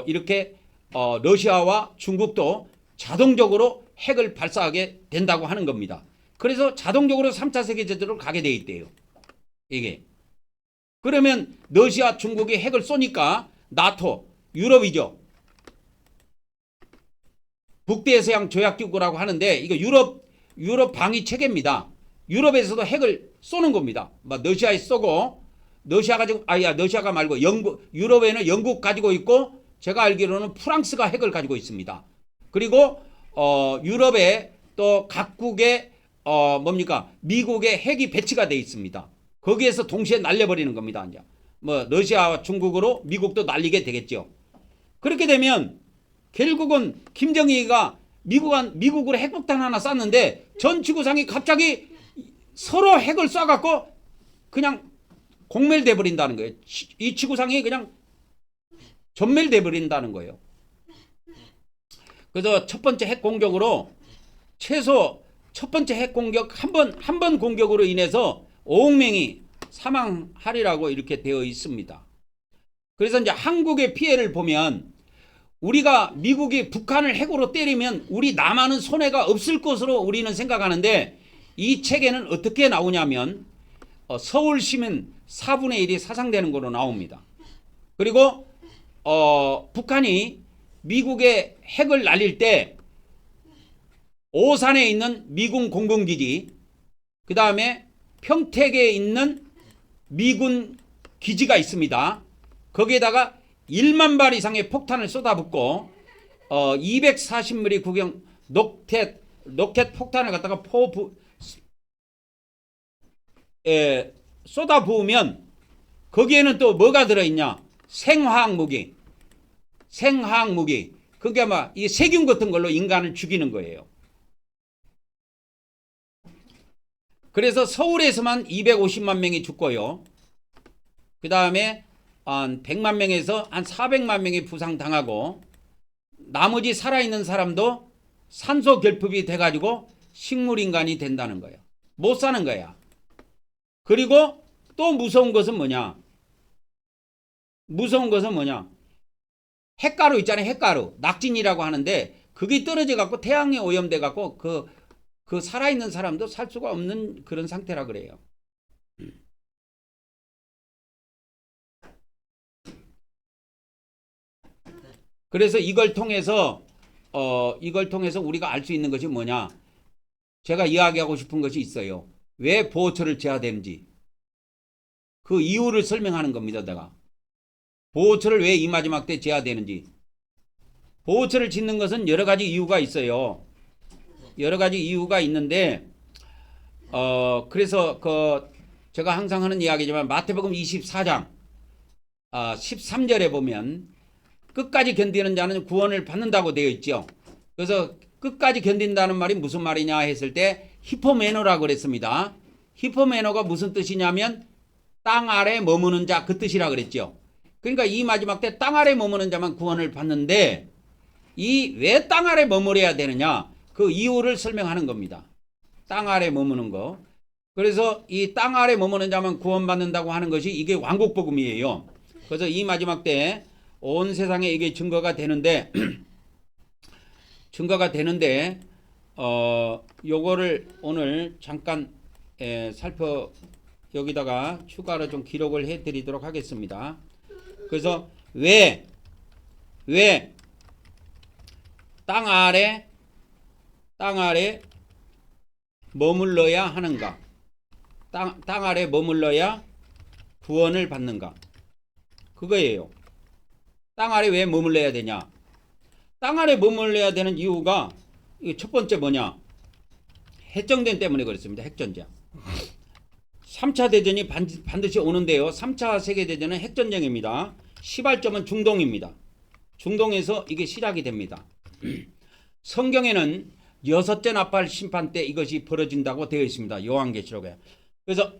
이렇게 러시아와 중국도 자동적으로 핵을 발사하게 된다고 하는 겁니다. 그래서 자동적으로 3차 세계대전으로 가게 돼 있대요. 이게. 그러면 러시아, 중국이 핵을 쏘니까 나토, 유럽이죠. 북대서양 조약기구라고 하는데 이거 유럽 방위 체계입니다. 유럽에서도 핵을 쏘는 겁니다. 러시아에 쏘고 러시아가 말고 유럽에는 영국 가지고 있고 제가 알기로는 프랑스가 핵을 가지고 있습니다. 그리고 유럽에 또 각국의 미국의 핵이 배치가 돼 있습니다. 거기에서 동시에 날려버리는 겁니다. 이제 러시아와 중국으로 미국도 날리게 되겠죠. 그렇게 되면 결국은 김정일이가 미국으로 핵폭탄 하나 쐈는데 전 지구상이 갑자기 서로 핵을 쏴갖고 그냥 공멸돼 버린다는 거예요. 이 지구상이 그냥 전멸돼 버린다는 거예요. 그래서 첫 번째 핵 공격으로 최소 첫 번째 핵 공격 한 번 공격으로 인해서 5억 명이 사망하리라고 이렇게 되어 있습니다. 그래서 이제 한국의 피해를 보면 우리가 미국이 북한을 핵으로 때리면 우리 남한은 손해가 없을 것으로 우리는 생각하는데 이 책에는 어떻게 나오냐면 서울 시민 4분의 1이 사상되는 걸로 나옵니다. 그리고 북한이 미국의 핵을 날릴 때 오산에 있는 미군 공군기지, 그 다음에 평택에 있는 미군 기지가 있습니다. 거기에다가 1만 발 이상의 폭탄을 쏟아붓고 240mm 구경 로켓 폭탄을 갖다가 쏟아부으면 거기에는 또 뭐가 들어있냐? 생화학 무기. 그게 아마 이 세균 같은 걸로 인간을 죽이는 거예요. 그래서 서울에서만 250만 명이 죽고요. 그 다음에 한 100만 명에서 한 400만 명이 부상당하고 나머지 살아있는 사람도 산소 결핍이 돼가지고 식물인간이 된다는 거예요. 못 사는 거야. 그리고 또 무서운 것은 뭐냐? 핵가루 있잖아요. 핵가루. 낙진이라고 하는데 그게 떨어져 갖고 태양에 오염돼 갖고 그 살아있는 사람도 살 수가 없는 그런 상태라 그래요. 그래서 이걸 통해서 우리가 알 수 있는 것이 뭐냐? 제가 이야기하고 싶은 것이 있어요. 왜 보호처를 지어야 되는지. 그 이유를 설명하는 겁니다. 내가. 보호처를 왜 이 마지막 때 지어야 되는지. 보호처를 짓는 것은 여러 가지 이유가 있어요. 여러 가지 이유가 있는데 그래서 제가 항상 하는 이야기지만 마태복음 24장 13절에 보면 끝까지 견디는 자는 구원을 받는다고 되어 있죠. 그래서 끝까지 견딘다는 말이 무슨 말이냐 했을 때 히포메노라고 그랬습니다. 히포메노가 무슨 뜻이냐면 땅 아래 머무는 자, 그 뜻이라 그랬죠. 그러니까 이 마지막 때 땅 아래 머무는 자만 구원을 받는데 이 왜 땅 아래 머무려야 되느냐? 그 이유를 설명하는 겁니다. 땅 아래 머무는 거. 그래서 이 땅 아래 머무는 자만 구원받는다고 하는 것이 이게 왕국복음이에요. 그래서 이 마지막 때 온 세상에 이게 증거가 되는데 증거가 되는데 요거를 오늘 잠깐 여기다가 추가로 좀 기록을 해 드리도록 하겠습니다. 그래서 왜 땅 아래 머물러야 하는가? 땅 아래 머물러야 구원을 받는가? 그거예요. 땅 아래 왜 머물러야 되냐? 땅 아래 머물러야 되는 이유가 첫 번째 뭐냐? 핵전쟁 때문에 그렇습니다. 핵전쟁. 3차 대전이 반드시 오는데요. 3차 세계대전은 핵전쟁입니다. 시발점은 중동입니다. 중동에서 이게 시작이 됩니다. 성경에는 6째 나팔 심판 때 이것이 벌어진다고 되어 있습니다. 요한계시록에. 그래서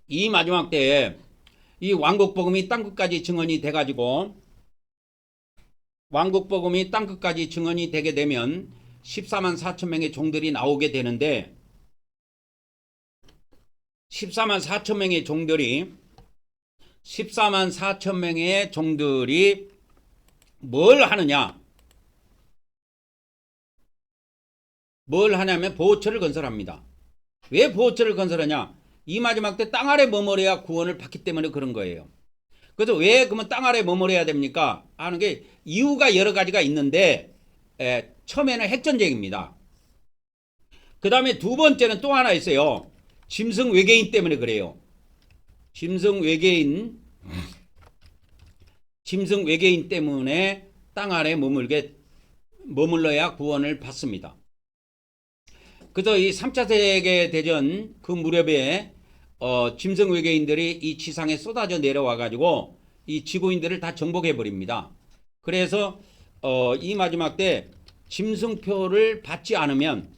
이 마지막 때에 이 왕국복음이 땅끝까지 증언이 돼가지고 왕국복음이 땅끝까지 증언이 되게 되면 14만 4천 명의 종들이 나오게 되는데 14만 4천 명의 종들이 뭘 하느냐? 뭘 하냐면 보호처를 건설합니다. 왜 보호처를 건설하냐? 이 마지막 때 땅 아래 머물러야 구원을 받기 때문에 그런 거예요. 그래서 왜 그러면 땅 아래 머물러야 됩니까? 하는 게 이유가 여러 가지가 있는데 처음에는 핵전쟁입니다. 그 다음에 두 번째는 또 하나 있어요. 짐승 외계인 때문에 그래요. 짐승 외계인 때문에 땅 아래 머물러야 구원을 받습니다. 그래서 이 3차 세계대전 그 무렵에 짐승 외계인들이 이 지상에 쏟아져 내려와 가지고 이 지구인들을 다 정복해 버립니다. 그래서 이 마지막 때 짐승표를 받지 않으면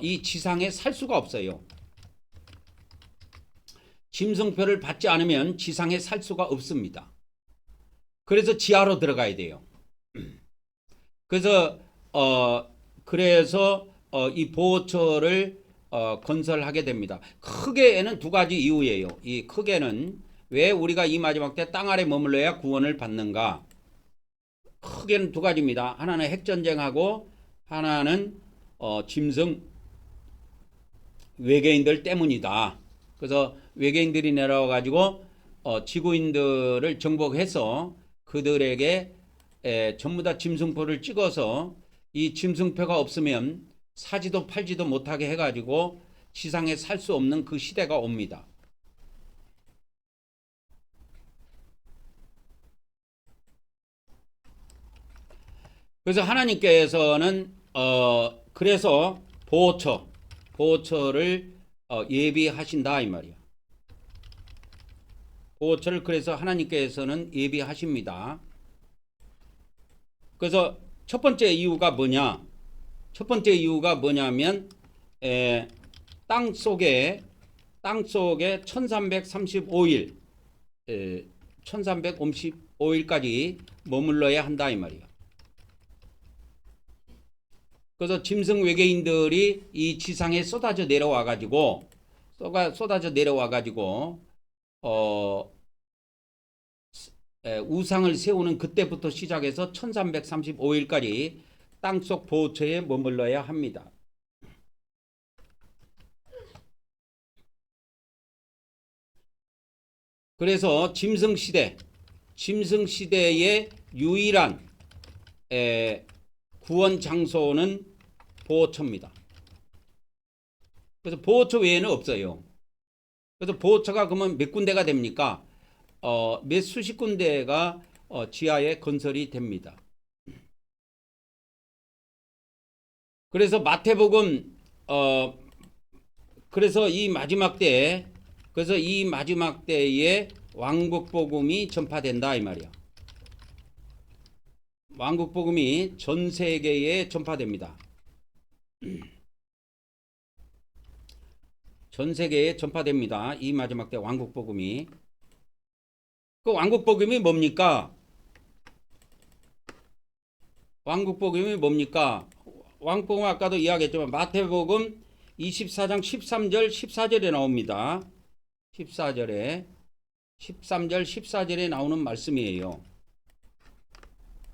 이 지상에 살 수가 없어요. 짐승표를 받지 않으면 지상에 살 수가 없습니다. 그래서 지하로 들어가야 돼요. 그래서 이 보호처를 건설하게 됩니다. 크게는 두 가지 이유예요. 이 크게는 왜 우리가 이 마지막 때 땅 아래 머물러야 구원을 받는가? 크게는 두 가지입니다. 하나는 핵전쟁하고 하나는 짐승 외계인들 때문이다. 그래서 외계인들이 내려와 가지고 지구인들을 정복해서 그들에게 전부 다 짐승표를 찍어서 이 짐승표가 없으면 사지도 팔지도 못하게 해가지고 지상에 살 수 없는 그 시대가 옵니다. 그래서 하나님께서는 그래서 보호처를 예비하신다 이 말이야. 보호처를 그래서 하나님께서는 예비하십니다. 그래서 첫 번째 이유가 뭐냐면 땅 속에 1335일까지 머물러야 한다 이 말이야. 그래서 짐승 외계인들이 이 지상에 쏟아져 내려와 가지고 우상을 세우는 그때부터 시작해서 1335일까지 땅속 보호처에 머물러야 합니다. 그래서 짐승시대의 유일한 구원 장소는 보호처입니다. 그래서 보호처 외에는 없어요. 그래서 보호처가 그러면 몇 군데가 됩니까? 몇 수십 군데가 지하에 건설이 됩니다. 그래서 마태복음 그래서 이 마지막 때에 왕국 복음이 전파된다 이 말이야. 왕국 복음이 전 세계에 전파됩니다. 전 세계에 전파됩니다. 이 마지막 때 왕국 복음이. 그 왕국 복음이 뭡니까? 왕국 복음이 뭡니까? 왕국 복음 아까도 이야기했지만 마태복음 24장 13절 14절에 나옵니다. 14절에 13절, 14절에 나오는 말씀이에요.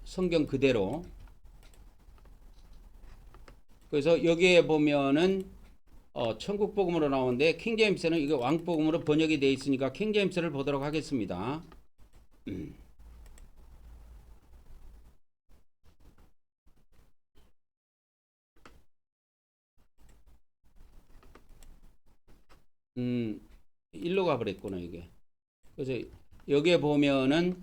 성경 그대로. 그래서 여기에 보면은 천국복음으로 나오는데 킹제임스는 이게 왕복음으로 번역이 되어 있으니까 킹제임스를 보도록 하겠습니다. 일로 가버렸구나 이게. 그래서 여기에 보면은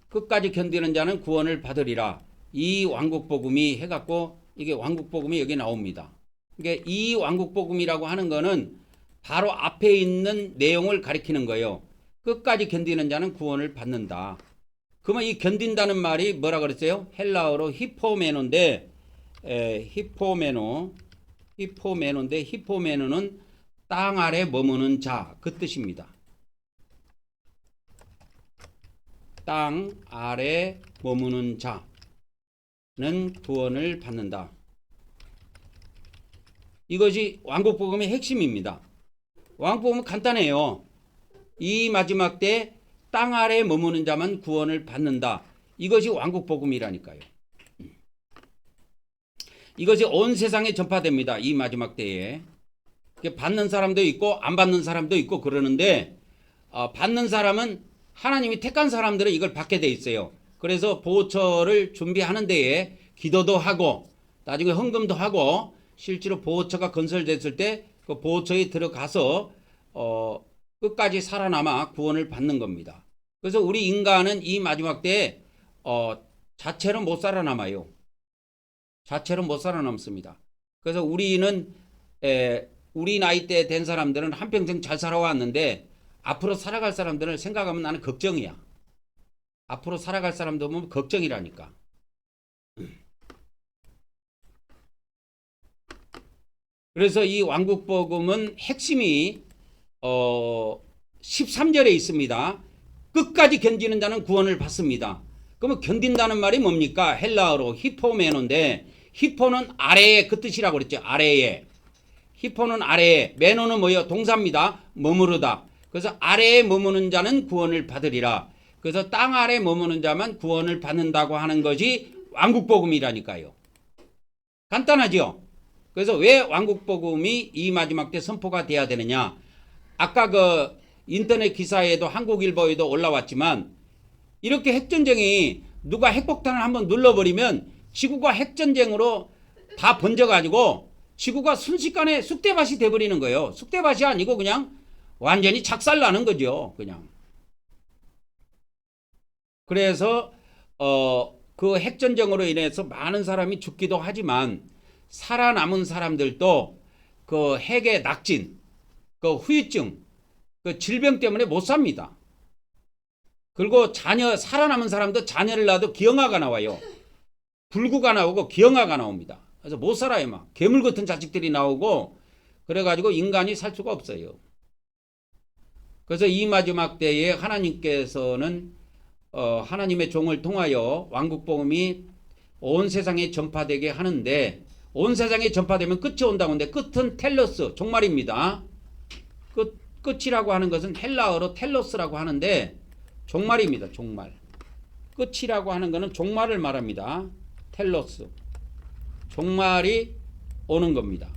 끝까지 견디는 자는 구원을 받으리라. 이 왕국복음이 해갖고 이게 왕국복음이 여기 나옵니다. 그러니까 이 왕국복음이라고 하는 거는 바로 앞에 있는 내용을 가리키는 거예요. 끝까지 견디는 자는 구원을 받는다. 그러면 이 견딘다는 말이 뭐라 그랬어요? 헬라어로 히포메노인데 히포메노인데 히포메노는 땅 아래 머무는 자 그 뜻입니다. 땅 아래 머무는 자는 구원을 받는다. 이것이 왕국복음의 핵심입니다. 왕국복음은 간단해요. 이 마지막 때 땅 아래 머무는 자만 구원을 받는다. 이것이 왕국복음이라니까요. 이것이 온 세상에 전파됩니다. 이 마지막 때에. 받는 사람도 있고 안 받는 사람도 있고 그러는데 받는 사람은 하나님이 택한 사람들은 이걸 받게 돼 있어요. 그래서 보호처를 준비하는 데에 기도도 하고 나중에 헌금도 하고 실제로 보호처가 건설됐을 때 그 보호처에 들어가서 끝까지 살아남아 구원을 받는 겁니다. 그래서 우리 인간은 이 마지막 때에 자체로 못 살아남아요. 자체로 못 살아남습니다. 그래서 우리는 우리 나이 때 된 사람들은 한평생 잘 살아왔는데 앞으로 살아갈 사람들을 생각하면 나는 걱정이야. 앞으로 살아갈 사람도 보면 걱정이라니까. 그래서 이 왕국복음은 핵심이 13절에 있습니다. 끝까지 견디는 자는 구원을 받습니다. 그러면 견딘다는 말이 뭡니까? 헬라어로 히포메노인데 히포는 아래에 그 뜻이라고 그랬죠. 아래에. 히포는 아래에, 메노는 뭐예요? 동사입니다. 머무르다. 그래서 아래에 머무는 자는 구원을 받으리라. 그래서 땅 아래 머무는 자만 구원을 받는다고 하는 것이 왕국복음이라니까요. 간단하죠? 그래서 왜 왕국복음이 이 마지막 때 선포가 돼야 되느냐? 아까 그 인터넷 기사에도 한국일보에도 올라왔지만 이렇게 핵전쟁이 누가 핵폭탄을 한번 눌러버리면 지구가 핵전쟁으로 다 번져가지고 지구가 순식간에 쑥대밭이 돼버리는 거예요. 쑥대밭이 아니고 그냥 완전히 작살나는 거죠. 그냥. 그래서 그 핵전쟁으로 인해서 많은 사람이 죽기도 하지만 살아남은 사람들도 그 핵의 낙진, 그 후유증, 그 질병 때문에 못 삽니다. 그리고 살아남은 사람도 자녀를 낳아도 기형아가 나와요. 불구가 나오고 기형아가 나옵니다. 그래서 못 살아요. 막 괴물 같은 자식들이 나오고 그래가지고 인간이 살 수가 없어요. 그래서 이 마지막 때에 하나님께서는 하나님의 종을 통하여 왕국복음이 온 세상에 전파되게 하는데 온 세상에 전파되면 끝이 온다고 하는데 끝은 텔로스, 종말입니다. 끝이라고 하는 것은 헬라어로 텔로스라고 하는데 종말입니다. 종말. 끝이라고 하는 것은 종말을 말합니다. 텔로스. 종말이 오는 겁니다.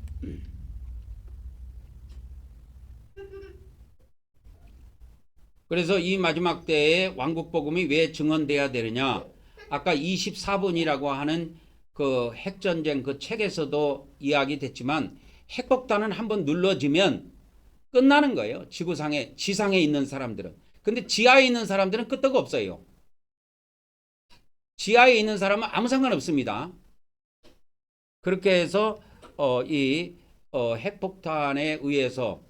그래서 이 마지막 때에 왕국복음이 왜 증언돼야 되느냐? 아까 24분이라고 하는 그 핵전쟁 그 책에서도 이야기됐지만 핵폭탄은 한번 눌러지면 끝나는 거예요. 지상에 있는 사람들은. 근데 지하에 있는 사람들은 끄떡 없어요. 지하에 있는 사람은 아무 상관없습니다. 그렇게 해서 핵폭탄에 의해서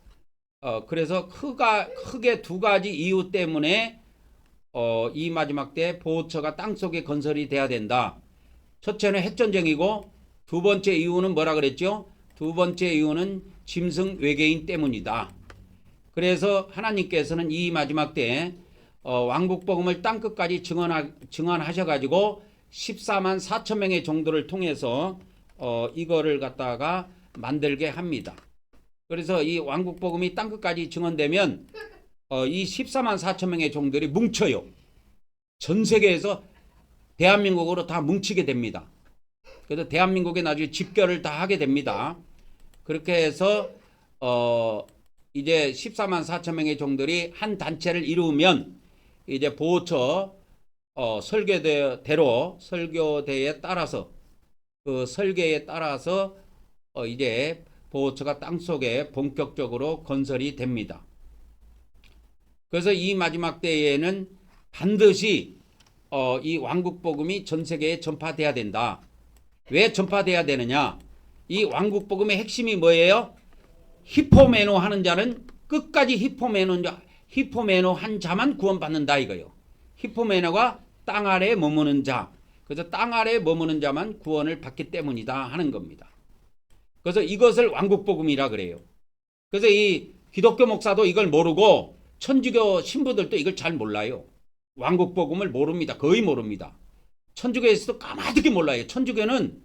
그래서 크게 두 가지 이유 때문에 이 마지막 때 보호처가 땅속에 건설이 돼야 된다. 첫째는 핵전쟁이고 두 번째 이유는 뭐라 그랬죠? 두 번째 이유는 짐승 외계인 때문이다. 그래서 하나님께서는 이 마지막 때 왕국복음을 땅끝까지 증언하셔가지고 14만 4천 명의 종들을 통해서 이거를 갖다가 만들게 합니다. 그래서 이 왕국복음이 땅끝까지 증언되면 이 14만 4천 명의 종들이 뭉쳐요. 전 세계에서 대한민국으로 다 뭉치게 됩니다. 그래서 대한민국에 나중에 집결을 다 하게 됩니다. 그렇게 해서 이제 14만 4천 명의 종들이 한 단체를 이루면 이제 보호처 설교대에 따라서 그 설계에 따라서 이제 보호처가 땅속에 본격적으로 건설이 됩니다. 그래서 이 마지막 때에는 반드시 이 왕국복음이 전 세계에 전파돼야 된다. 왜 전파돼야 되느냐? 이 왕국복음의 핵심이 뭐예요? 히포메노 하는 자는 끝까지 히포메노 한 자만 구원받는다 이거요. 히포메노가 땅 아래에 머무는 자. 그래서 땅 아래에 머무는 자만 구원을 받기 때문이다 하는 겁니다. 그래서 이것을 왕국복음이라 그래요. 그래서 이 기독교 목사도 이걸 모르고 천주교 신부들도 이걸 잘 몰라요. 왕국복음을 모릅니다. 거의 모릅니다. 천주교에서도 까마득히 몰라요. 천주교는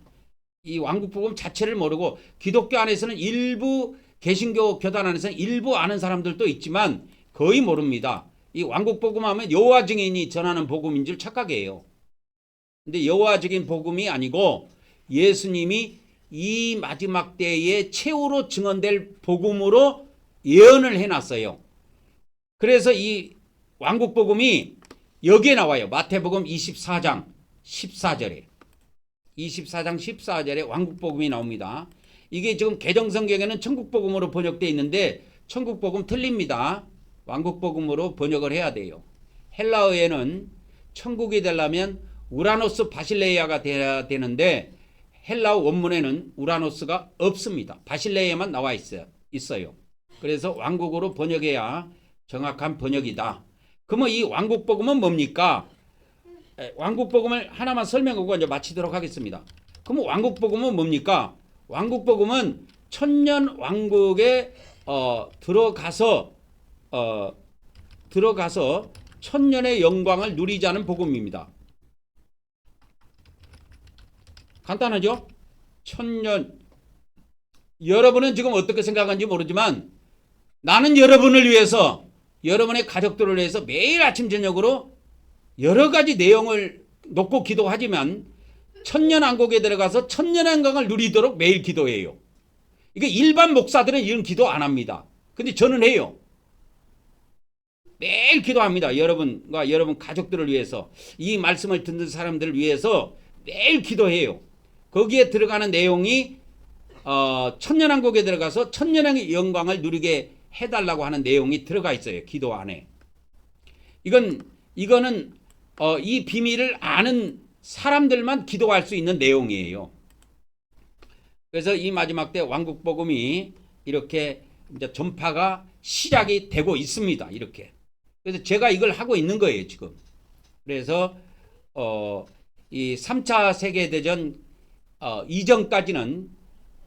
이 왕국복음 자체를 모르고 기독교 안에서는 일부 개신교 교단 안에서는 일부 아는 사람들도 있지만 거의 모릅니다. 이 왕국복음 하면 여호와 증인이 전하는 복음인 줄 착각해요. 근데 여호와 증인 복음이 아니고 예수님이 이 마지막 때에 최후로 증언될 복음으로 예언을 해놨어요. 그래서 이 왕국복음이 여기에 나와요. 마태복음 24장 14절에 24장 14절에 왕국복음이 나옵니다. 이게 지금 개정성경에는 천국복음으로 번역되어 있는데 천국복음 틀립니다. 왕국복음으로 번역을 해야 돼요. 헬라어에는 천국이 되려면 우라노스 바실레이아가 돼야 되는데 헬라어 원문에는 우라노스가 없습니다. 바실레이아만 나와 있어요. 그래서 왕국으로 번역해야 정확한 번역이다. 그러면 이 왕국복음은 뭡니까? 왕국복음을 하나만 설명하고 이제 마치도록 하겠습니다. 그럼 왕국복음은 뭡니까? 왕국복음은 천년 왕국에 들어가서 천년의 영광을 누리자는 복음입니다. 간단하죠? 천년. 여러분은 지금 어떻게 생각하는지 모르지만 나는 여러분을 위해서 여러분의 가족들을 위해서 매일 아침 저녁으로 여러 가지 내용을 놓고 기도하지만 천년왕국에 들어가서 천년의 영광을 누리도록 매일 기도해요. 이게 일반 목사들은 이런 기도 안 합니다. 근데 저는 해요. 매일 기도합니다. 여러분과 여러분 가족들을 위해서 이 말씀을 듣는 사람들을 위해서 매일 기도해요. 거기에 들어가는 내용이 천년왕국에 들어가서 천년의 영광을 누리게 해달라고 하는 내용이 들어가 있어요. 기도 안에. 이거는 이 비밀을 아는 사람들만 기도할 수 있는 내용이에요. 그래서 이 마지막 때 왕국복음이 이렇게 이제 전파가 시작이 되고 있습니다. 이렇게. 그래서 제가 이걸 하고 있는 거예요, 지금. 그래서 이 3차 세계대전 이전까지는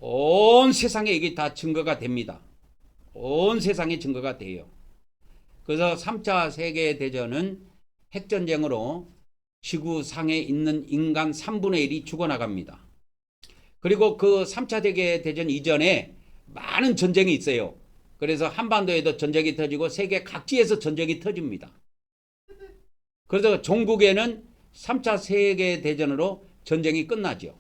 온 세상에 이게 다 증거가 됩니다. 온 세상에 증거가 돼요. 그래서 3차 세계대전은 핵전쟁으로 지구상에 있는 인간 3분의 1이 죽어나갑니다. 그리고 그 3차 세계대전 이전에 많은 전쟁이 있어요. 그래서 한반도에도 전쟁이 터지고 세계 각지에서 전쟁이 터집니다. 그래서 종국에는 3차 세계대전으로 전쟁이 끝나죠.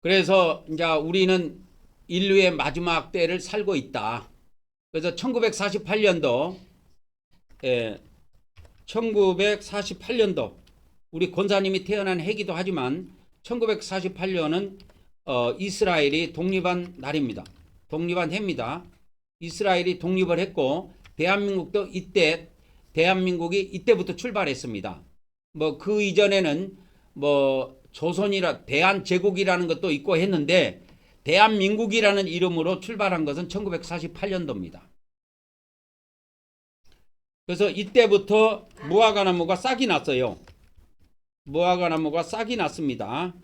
그래서 이제 우리는 인류의 마지막 때를 살고 있다. 그래서 1948년도 우리 권사님이 태어난 해기도 하지만 1948년은 이스라엘이 독립한 날입니다. 독립한 해입니다. 이스라엘이 독립을 했고 대한민국도 대한민국이 이때부터 출발했습니다. 뭐 그 이전에는 조선이라 대한제국이라는 것도 있고 했는데 대한민국이라는 이름으로 출발한 것은 1948년도입니다. 그래서 이때부터 무화과나무가 싹이 났어요. 무화과나무가 싹이 났습니다.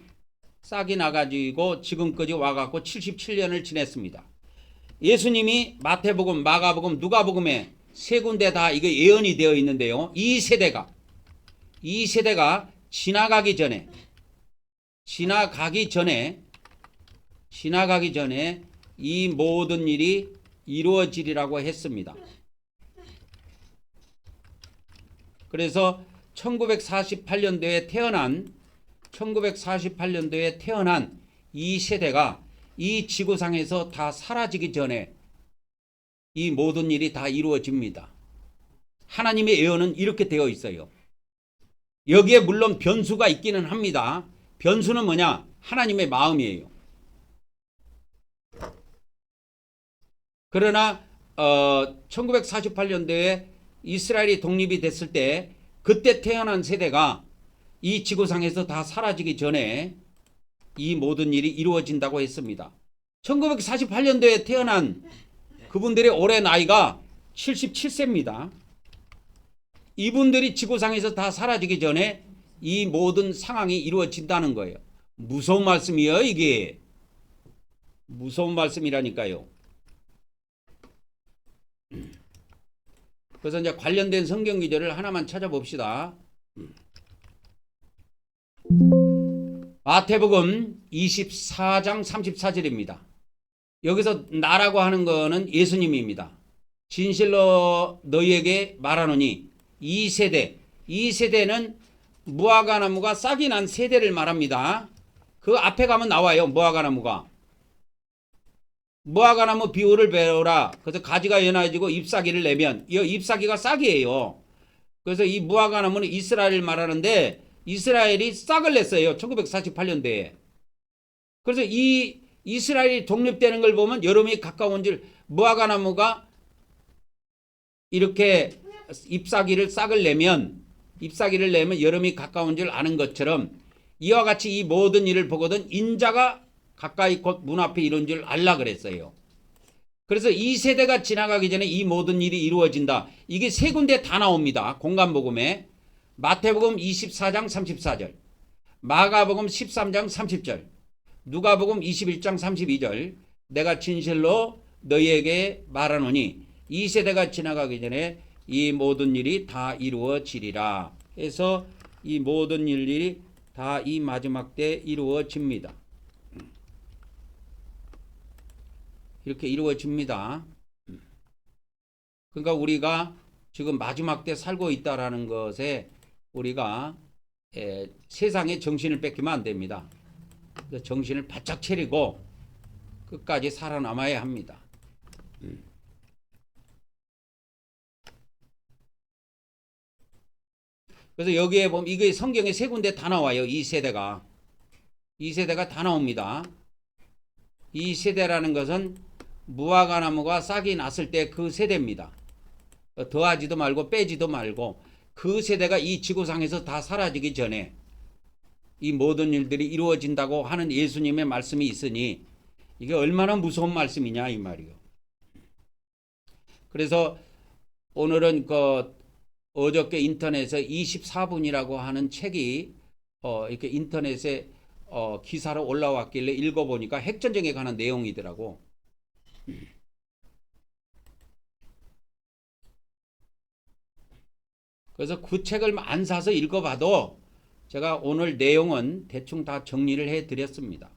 싹이 나가지고 지금까지 와갖고 77년을 지냈습니다. 예수님이 마태복음, 마가복음, 누가복음에 세 군데 다 이게 예언이 되어 있는데요. 이 세대가 지나가기 전에 이 모든 일이 이루어지리라고 했습니다. 그래서 1948년도에 태어난 이 세대가 이 지구상에서 다 사라지기 전에 이 모든 일이 다 이루어집니다. 하나님의 예언은 이렇게 되어 있어요. 여기에 물론 변수가 있기는 합니다. 변수는 뭐냐? 하나님의 마음이에요. 그러나 1948년도에 이스라엘이 독립이 됐을 때 그때 태어난 세대가 이 지구상에서 다 사라지기 전에 이 모든 일이 이루어진다고 했습니다. 1948년도에 태어난 그분들의 올해 나이가 77세입니다. 이분들이 지구상에서 다 사라지기 전에 이 모든 상황이 이루어진다는 거예요. 무서운 말씀이에요, 이게. 무서운 말씀이라니까요. 그래서 이제 관련된 성경 기절을 하나만 찾아봅시다. 마태복음 24장 34절입니다. 여기서 나라고 하는 거는 예수님입니다. 진실로 너희에게 말하노니 이 세대는 무화과나무가 싹이 난 세대를 말합니다. 그 앞에 가면 나와요. 무화과나무 비유를 배우라. 그래서 가지가 연해지고 잎사귀를 내면 이 잎사귀가 싹이에요. 그래서 이 무화과나무는 이스라엘을 말하는데 이스라엘이 싹을 냈어요. 1948년도에. 그래서 이 이스라엘이 독립되는 걸 보면 여름이 가까운 줄 무화과나무가 이렇게 싹을 내면 여름이 가까운 줄 아는 것처럼 이와 같이 이 모든 일을 보거든 인자가 가까이 곧 문 앞에 이룬 줄 알라 그랬어요. 그래서 이 세대가 지나가기 전에 이 모든 일이 이루어진다. 이게 세 군데 다 나옵니다. 공간복음에. 마태복음 24장 34절, 마가복음 13장 30절, 누가복음 21장 32절. 내가 진실로 너희에게 말하노니 이 세대가 지나가기 전에 이 모든 일이 다 이루어지리라. 해서 이 모든 일이 다 이 마지막 때 이루어집니다. 이렇게 이루어집니다. 그러니까 우리가 지금 마지막 때 살고 있다라는 것에 우리가 세상에 정신을 뺏기면 안 됩니다. 정신을 바짝 차리고 끝까지 살아남아야 합니다. 그래서 여기에 보면 이게 성경에 세 군데 다 나와요. 이 세대가 다 나옵니다. 이 세대라는 것은 무화과나무가 싹이 났을 때 그 세대입니다. 더하지도 말고 빼지도 말고 그 세대가 이 지구상에서 다 사라지기 전에 이 모든 일들이 이루어진다고 하는 예수님의 말씀이 있으니 이게 얼마나 무서운 말씀이냐 이 말이요. 그래서 오늘은 어저께 인터넷에 24분이라고 하는 책이 이렇게 인터넷에 기사로 올라왔길래 읽어보니까 핵전쟁에 관한 내용이더라고. 그래서 그 책을 안 사서 읽어봐도 제가 오늘 내용은 대충 다 정리를 해드렸습니다.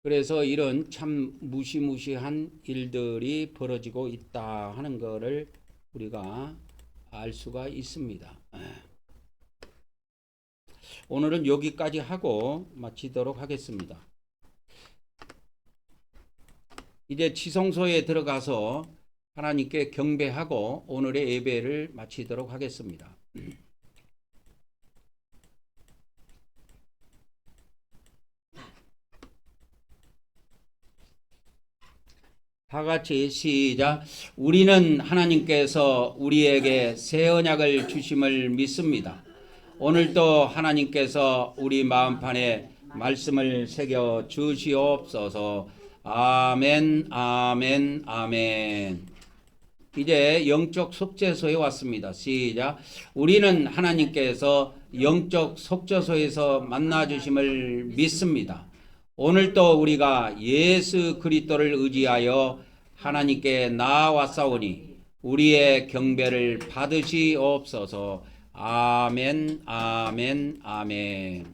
그래서 이런 참 무시무시한 일들이 벌어지고 있다 하는 것을 우리가 알 수가 있습니다. 오늘은 여기까지 하고 마치도록 하겠습니다. 이제 지성소에 들어가서 하나님께 경배하고 오늘의 예배를 마치도록 하겠습니다. 다 같이 시작. 우리는 하나님께서 우리에게 새 언약을 주심을 믿습니다. 오늘도 하나님께서 우리 마음판에 말씀을 새겨 주시옵소서. 아멘, 아멘, 아멘. 이제 영적 속죄소에 왔습니다. 시작. 우리는 하나님께서 영적 속죄소에서 만나 주심을 믿습니다. 오늘도 우리가 예수 그리스도를 의지하여 하나님께 나아왔사오니 우리의 경배를 받으시옵소서. 아멘, 아멘, 아멘.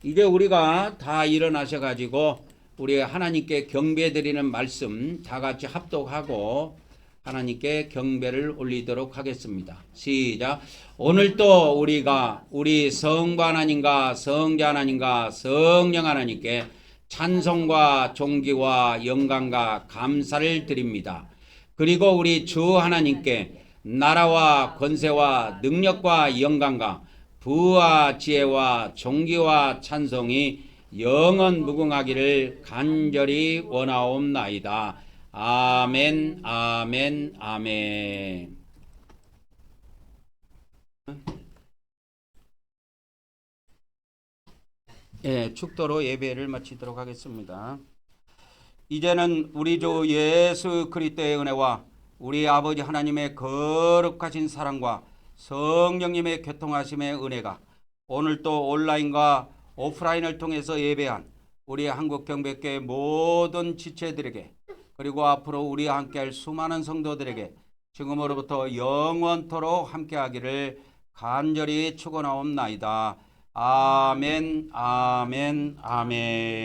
이제 우리가 다 일어나셔가지고 우리 하나님께 경배드리는 말씀 다 같이 합독하고 하나님께 경배를 올리도록 하겠습니다. 시작. 오늘도 우리가 우리 성부 하나님과 성자 하나님과 성령 하나님께 찬송과 존귀와 영광과 감사를 드립니다. 그리고 우리 주 하나님께 나라와 권세와 능력과 영광과 부와 지혜와 존귀와 찬송이 영원 무궁하기를 간절히 원하옵나이다. 아멘, 아멘, 아멘. 예, 축도로 예배를 마치도록 하겠습니다. 이제는 우리 주 예수 그리스도의 은혜와 우리 아버지 하나님의 거룩하신 사랑과 성령님의 교통하심의 은혜가 오늘도 온라인과 오프라인을 통해서 예배한 우리 한국경배교회 모든 지체들에게 그리고 앞으로 우리와 함께할 수많은 성도들에게 지금으로부터 영원토록 함께하기를 간절히 축원하옵나이다. 아멘, 아멘, 아멘.